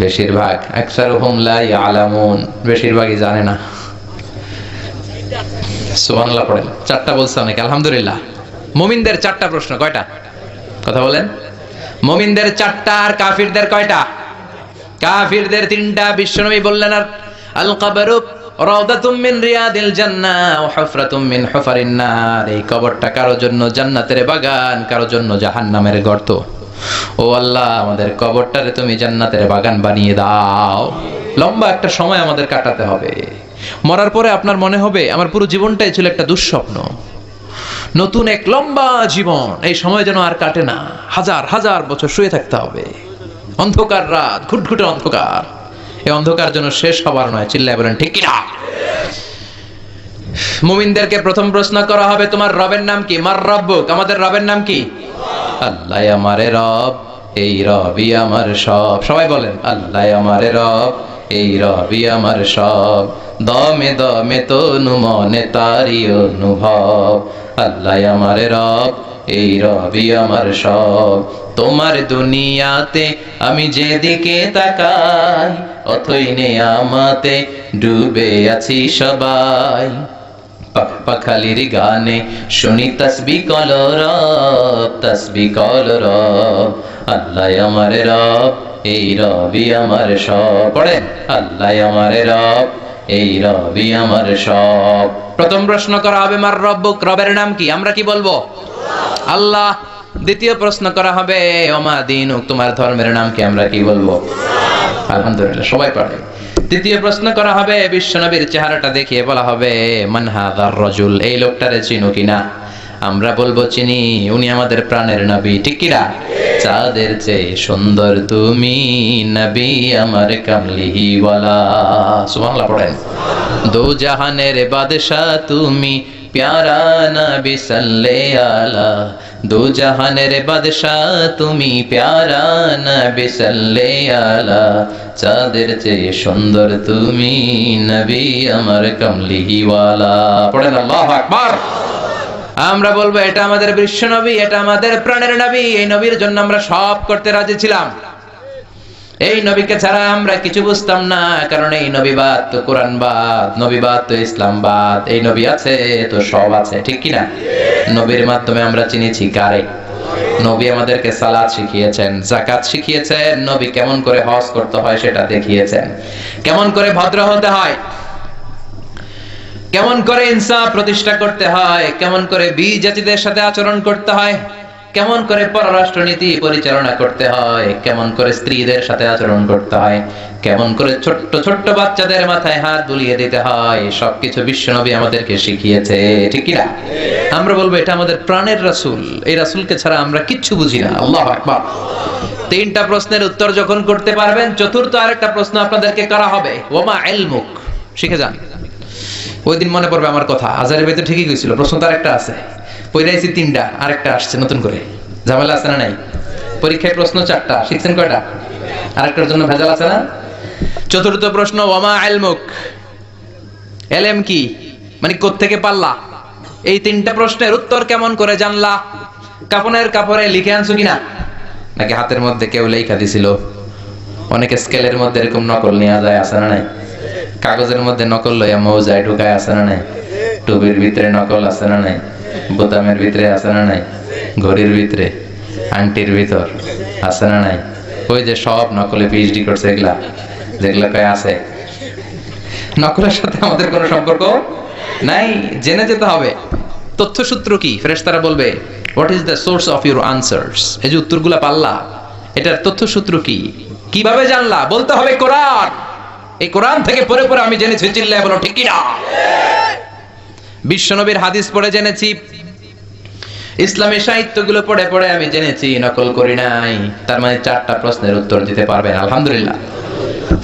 বেশিরভাগ। আকসারুহুম লা ইয়ালামুন, বেশিরভাগই জানে না। সুবহানাল্লাহ পড়েন। চারটা বলছে অনেকে, আলহামদুলিল্লাহ। মুমিনদের চারটা প্রশ্ন, কয়টা? কথা বলেন। মুমিনদের চারটা, আর কাফিরদের কয়টা? কাফিরদের তিনটা। বিশ্বনবী বললেন, আর আল কবরু রাউদাতুম মিন রিয়াদিল জান্নাহ ওয়া হুফরাতুম মিন হুফারিন নার। এই কবরটা কারো জন্য জান্নাতের বাগান, কারো জন্য জাহান্নামের গর্ত। ও আল্লাহ, আমাদের কবরটারে তুমি জান্নাতের বাগান বানিয়ে দাও। লম্বা একটা সময় আমাদের কাটাতে হবে। মরার পরে আপনার মনে হবে আমার পুরো জীবনটাই ছিল একটা দুঃস্বপ্ন। নতুন এক লম্বা জীবন, এই সময় যেন আর কাটে না। হাজার হাজার বছর শুয়ে থাকতে হবে। অন্ধকার রাত, ঘুটঘুটে অন্ধকার। এই অন্ধকার যেন শেষ হবার নয়। চিল্লায় বলেন ঠিক কিনা? মুমিনদেরকে প্রথম প্রশ্ন করা হবে, তোমার রবের নাম কি? মার রব্বুক, আমাদের রবের নাম কি? আল্লাহ আমারে রব, এই রবই আমার সব। সবাই বলেন, আল্লাহ আমারে রব, এই রবি আমার সব। দমে দমে তনু মনে তারি অনুভব। আল্লাহ আমারে রব, এই রবি আমার সব। তোমার দুনিয়াতে আমি যেদিকে তাকাই, অথই নেয়ামতে ডুবে আছি সবাই। পাখালির গানে শুনি তসবি কলরব, তসবি কলরব। আল্লাহ আমার রব, এই রবি আমার সব। পড়েন, আল্লাহ আমার রব, এই রবি আমার সব। প্রথম প্রশ্ন করা হবে, মার রব্বুক, রবের নাম কি? আমরা কি বলবো? আল্লাহ। দ্বিতীয় প্রশ্ন করা হবে, ওমা দীনুক, তোমার ধর্মের নাম কি? আমরা কি বলবো? আলহামদুলিল্লাহ, সবাই পড়ে। তৃতীয় প্রশ্ন করা হবে, বিশ্বনবীর চেহারাটা দেখিয়ে বলা হবে, মান হাযার রাজুল, এই লোকটারে চিনো কিনা? আমরা বলবো চিনি, উনি আমাদের প্রাণের নবী। ঠিক কিনা? চাঁদের চেয়ে সুন্দর তুমি, নবী আমার কামলিহি ওয়ালা। সুবহানাল্লাহ পড়েন। দো জাহানের বাদশা তুমি, প্যারা নবী সাল্লে আলা। দো জাহানের বাদশা তুমি, প্যারা নবী সাল্লে আলা। চাঁদের চেয়ে সুন্দর তুমি, নবী আমার কামলিহি ওয়ালা। পড়েন আল্লাহু আকবার। আমরা বলবো, এটা আমাদের বিশ্ব নবী, এটা আমাদের প্রাণের নবী। এই নবীর জন্য আমরা সব করতে রাজি ছিলাম। এই নবীকে ছাড়া আমরা কিছু বুঝতাম না, কারণ এই নবীবাদ তো কোরআনবাদ, নবীবাদ তো ইসলামবাদ। এই নবী আছে তো সব আছে। ঠিক কিনা? নবীর মাধ্যমে আমরা চিনেছি কারে? নবী আমাদেরকে সালাত শিখিয়েছেন, যাকাত শিখিয়েছেন। নবী কেমন করে হজ করতে হয় সেটা দেখিয়েছেন। কেমন করে ভদ্র হতে হয়, কেমন করে ইনসাফ প্রতিষ্ঠা করতে হয়, কেমন করে বিজাতিদের সাথে আচরণ করতে হয়, কেমন করে পররাষ্ট্রনীতি পরিচালনা করতে হয়, কেমন করে স্ত্রীদের সাথে আচরণ করতে হয়, কেমন করে ছোট্ট ছোট্ট বাচ্চাদের মাথায় হাত বুলিয়ে দিতে হয়, সবকিছু বিশ্বনবী আমাদেরকে শিখিয়েছে। ঠিক কি না? আমরা বলবো এটা আমাদের প্রাণের রাসূল। এই রাসূলকে ছাড়া আমরা কিচ্ছু বুঝি না। আল্লাহু আকবার। তিনটা প্রশ্নের উত্তর যখন করতে পারবেন, চতুর্থ আরেকটা প্রশ্ন আপনাদেরকে করা হবে, ওমা ইলমুক, শিখে যান। ওই দিন মনে পড়বে আমার কথা, আজারের ভেতর ঠিকই কইছিল, প্রশ্ন তো আরেকটা আছে। পড়াইছি তিনটা, আরেকটা আসছে নতুন করে। ঝামেলা আছে না নাই? পরীক্ষায় প্রশ্ন চারটা, শিখছেন কয়টা? আরেকটার জন্য ভেজাল আছে না? চতুর্থ প্রশ্ন, ওমা ইলমুক, এলেম কি, মানে কোত্থেকে পারলা? এই তিনটা প্রশ্নের উত্তর কেমন করে জানলা? কাপনের কাপড়ে লিখে আনছো কিনা, নাকি হাতের মধ্যে কেউ লেখা দিছিল? অনেকে স্কেলের মধ্যে এরকম নকল নিয়ে যায়, আছে না নাই? কাগজের মধ্যে নকল লইয়া মৌজায় ঢুকায়, আছে না নাই? টুপির ভিতরে নকল, আছে না নাই? বোতামের ভিতরে, আছে না নাই? ঘড়ির ভিতরে, আংটির ভিতর, আছে না নাই? ওই যে সব নকলে পিএইচডি করছে, এগুলা যেগুলা কয় আছে। নকলের সাথে আমাদের কোনো সম্পর্ক নাই, জেনে যেতে হবে তথ্যসূত্র কি। ফেরেশতারা বলবে, what is the source of your answers? এই যে উত্তরগুলা পাল্লা, এটার তথ্যসূত্র কি, কিভাবে জানলা? বলতে হবে কোরআন। এই কোরআন থেকে পড়ে পড়ে আমি জেনেছি। চিল্লায় বলো ঠিক কি না? বিশ্বনবীর হাদিস পড়ে জেনেছি, ইসলামী সাহিত্যগুলো পড়ে পড়ে আমি জেনেছি, নকল করি নাই। তার মানে চারটা প্রশ্নের উত্তর দিতে পারবেন, আলহামদুলিল্লাহ।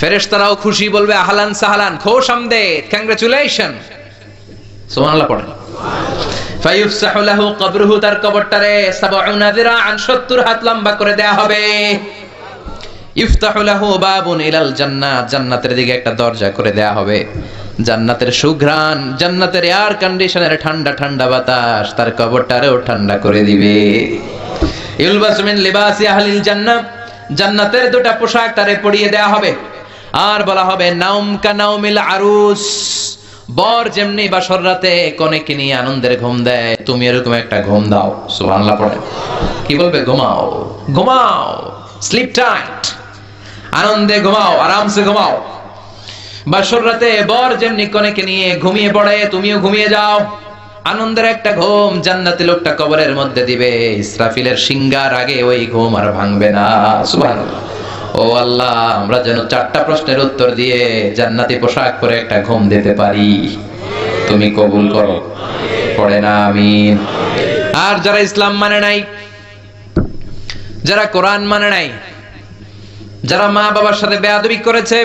ফেরেশতারাও খুশি, বলবে আহলান সাহলান, খোশ আমদেদ, কংগ্রাচুলেশন। সুবহানাল্লাহ পড়েন। ফায়ুফসাহু লাহু কবরুহু, তার কবরটারে ৭০ যিরাআন ৭০ হাত লম্বা করে দেয়া হবে। ইফতাহু লাহু বাবুন ইলাল জান্নাত, জান্নাতের দিকে একটা দরজা করে দেয়া হবে। জান্নাতের সুঘ্রাণ, জান্নাতের এয়ার কন্ডিশনের ঠান্ডা ঠান্ডা বাতাস তার কবরটারেও ঠান্ডা করে দিবে। ইউলবাসু মিন লিবাসি আহলিল জান্নাহ, জান্নাতের দুটো পোশাক তারে পরিয়ে দেয়া হবে। আর বলা হবে নাউম কা নাউমিল আরুস, বর যেমনি বাসর রাতে কনেকে নিয়ে আনন্দের ঘুম দেয়, তুমি এরকম একটা ঘুম দাও। সুবহানাল্লাহ পড়ে। কি বলবে? ঘুমাও, ঘুমাও, স্লিপ টাইট, আনন্দে ঘুমাও, আরামসে ঘুমাও। বাসর রাতে বর যেমনি কনেকে নিয়ে ঘুমিয়ে পড়ে, তুমিও ঘুমিয়ে যাও। আনন্দের একটা ঘুম জান্নাতি লোকটা কবরের মধ্যে দিবে। ইসরাফিলের সিংহার আগে ওই ঘুম আর ভাঙবে না। সুবহানাল্লাহ। ও আল্লাহ, আমরা যেন 4টা প্রশ্নের উত্তর দিয়ে জান্নাতি পোশাক পরে একটা ঘুম দিতে পারি, তুমি কবুল করো। পড়ে না আমিন। আর যারা ইসলাম মানে নাই, যারা কোরআন মানে নাই, যারা মা বাবার সাথে বেয়াদবি করেছে,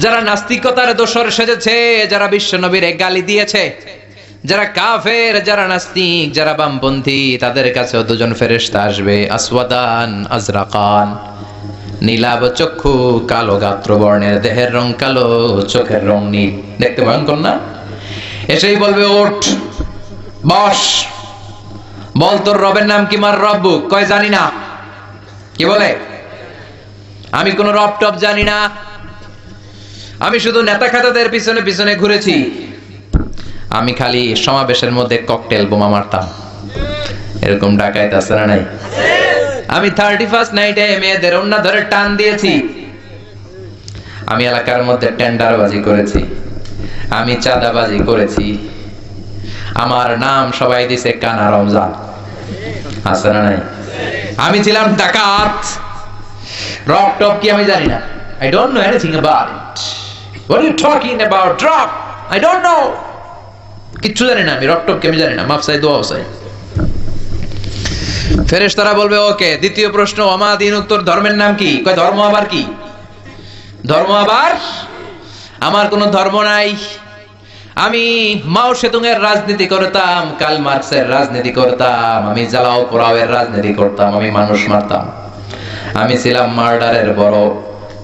যারা নাস্তিকতার দোষর সেজেছে, যারা বিশ্ব নবীর গালি দিয়েছে, যারা কাফের, যারা নাস্তিক, যারা বামপন্থী, তাদের কাছেও দুজন ফেরেশতা আসবে। আসওয়াদান আজরাকান, নীলাভ চক্ষু, কালো গাত্র বর্ণের, দেহের রং কালো, চোখের রং নীল। দেখতে ভয়ঙ্কর না? এসেই বলবে ওঠ, বস, বল তোর রবের নাম কি? মার রব্বু। কয় জানি না। কি বলে? আমি কোন রব টব জানি না, আমি শুধু নেতা খাতাদের পিছনে পিছনে ঘুরেছি, আমি খালি সমাবেশের মধ্যে ককটেল বোমা মারতাম। এরকম ডাকাইত আছে না নাই? আমি 31st নাইটে মেয়েদের ওন্না ধরে টান দিয়েছি, আমি এলাকার মধ্যে টেন্ডারবাজি করেছি, আমি চাঁদাবাজি করেছি, আমার নাম সবাই দিছে কানা রমজান। আছে না নাই? আমি ছিলাম ডাকাত। রক টপ কি আমি জানি না। I don't know anything about it. What are you talking about? Drop. I don't know. কিচ্ছু জানি না আমি, রক টপ কি আমি জানি না। মাফ চাই, দোয়া চাই। ফেরেশতারা বলবে ওকে। দ্বিতীয় প্রশ্ন, ওমা দীনুক, তোর ধর্মের নাম কি? কয় ধর্ম আবার কি? ধর্ম আবার? আমার কোনো ধর্ম নাই। আমি মাও সেতুংয়ের রাজনীতি করতাম, কাল মার্কসের রাজনীতি করতাম, আমি জ্বালাও পোড়াওয়ের রাজনীতি করতাম, আমি মানুষ মারতাম, আমি ছিলাম মার্ডারের বড়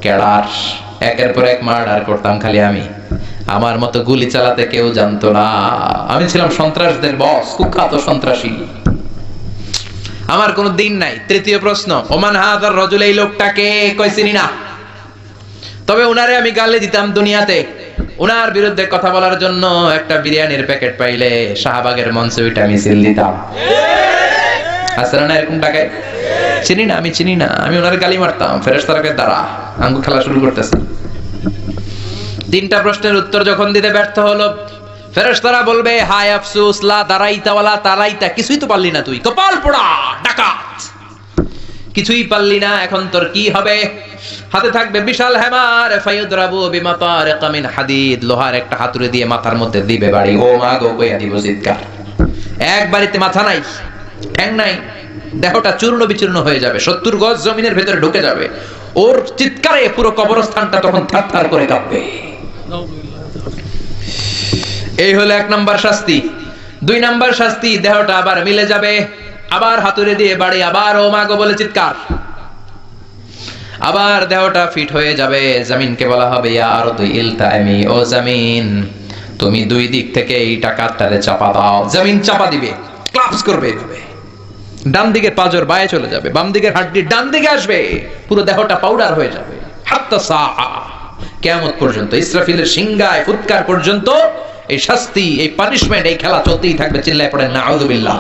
ক্যাডার, একের পর এক মার্ডার করতাম খালি আমি। আমার মতো গুলি চালাতে কেউ জানতো না, আমি ছিলাম সন্ত্রাসদের বস, কুখ্যাত সন্ত্রাসী, আমার কোনো দিন নাই। তৃতীয় প্রশ্ন, ওমান হাযার রাজুল, এই লোকটাকে? কই চিনি না, তবে উনারে আমি গালে দিতাম দুনিয়াতে। উনার বিরুদ্ধে কথা বলার জন্য একটা বিরিয়ানির প্যাকেট পাইলে শাহবাগের মঞ্চে ওইটা মিছিল দিতাম। আসলে না এরকম টাকায়? চিনি না, আমি চিনি না, আমি ওনার গালি মারতাম। ফেরেশতারাকে দাঁড়া, আঙ্গুল খেলা শুরু করতেছে। 3টা প্রশ্নের উত্তর যখন দিতে ব্যর্থ হলো, ফেরেশতারা বলবে হায় আফসোস, লা দাঁড়াইতা ওয়ালা তালাইতা, কিছুই তো পারলি না তুই, কপাল পোড়া ডাকাত, কিছুই পারলি না, এখন তোর কি হবে? হাতে থাকবে বিশাল হ্যামার, ফায়ুদরাবু বিমাতারিকা মিন হাদিদ, লোহার একটা হাতুড়ি দিয়ে মাথার মধ্যে দিবে বাড়ি। ও মা গো, কইয়া দিব চিৎকার। এক বাড়িতে মাথা নাই, ঠ্যাং নাই, দেহটা চূর্ণ বিচূর্ণ হয়ে যাবে, 70 গজ জমিনের ভেতরে ঢুকে যাবে। ওর চিৎকারে পুরো কবরস্থানটা তখন থারথার করে কাঁপবে। এই হলো 1 নাম্বার শাস্তি। 2 নাম্বার শাস্তি, দেহটা আবার মিলে যাবে, আবার হাতুড়ি দিয়ে বাড়ি, আবার ও মা গো বলে চিৎকার, আবার দেহটা ফিট হয়ে যাবে। জমিনকে বলা হবে ইয়া আরদু ইলতাইমি, ও জমিন তুমি 2 দিক থেকে এই টাকাটারে চাপা দাও। জমিন চাপা দিবে, ক্লাপস করবে এভাবে, ডান দিকের পাঁজর বায়ে চলে যাবে, বাম দিকের হাড্ডি ডান দিকে আসবে, পুরো দেহটা পাউডার হয়ে যাবে। হাত্তা সাআ, কিয়ামত পর্যন্ত, ইসরাফিলের সিংহায় ফুৎকার পর্যন্ত এই শাস্তি, এই পানিশমেন্ট, এই খেলা চলতেই থাকবে। চিল্লায় পড়েন নাউযুবিল্লাহ।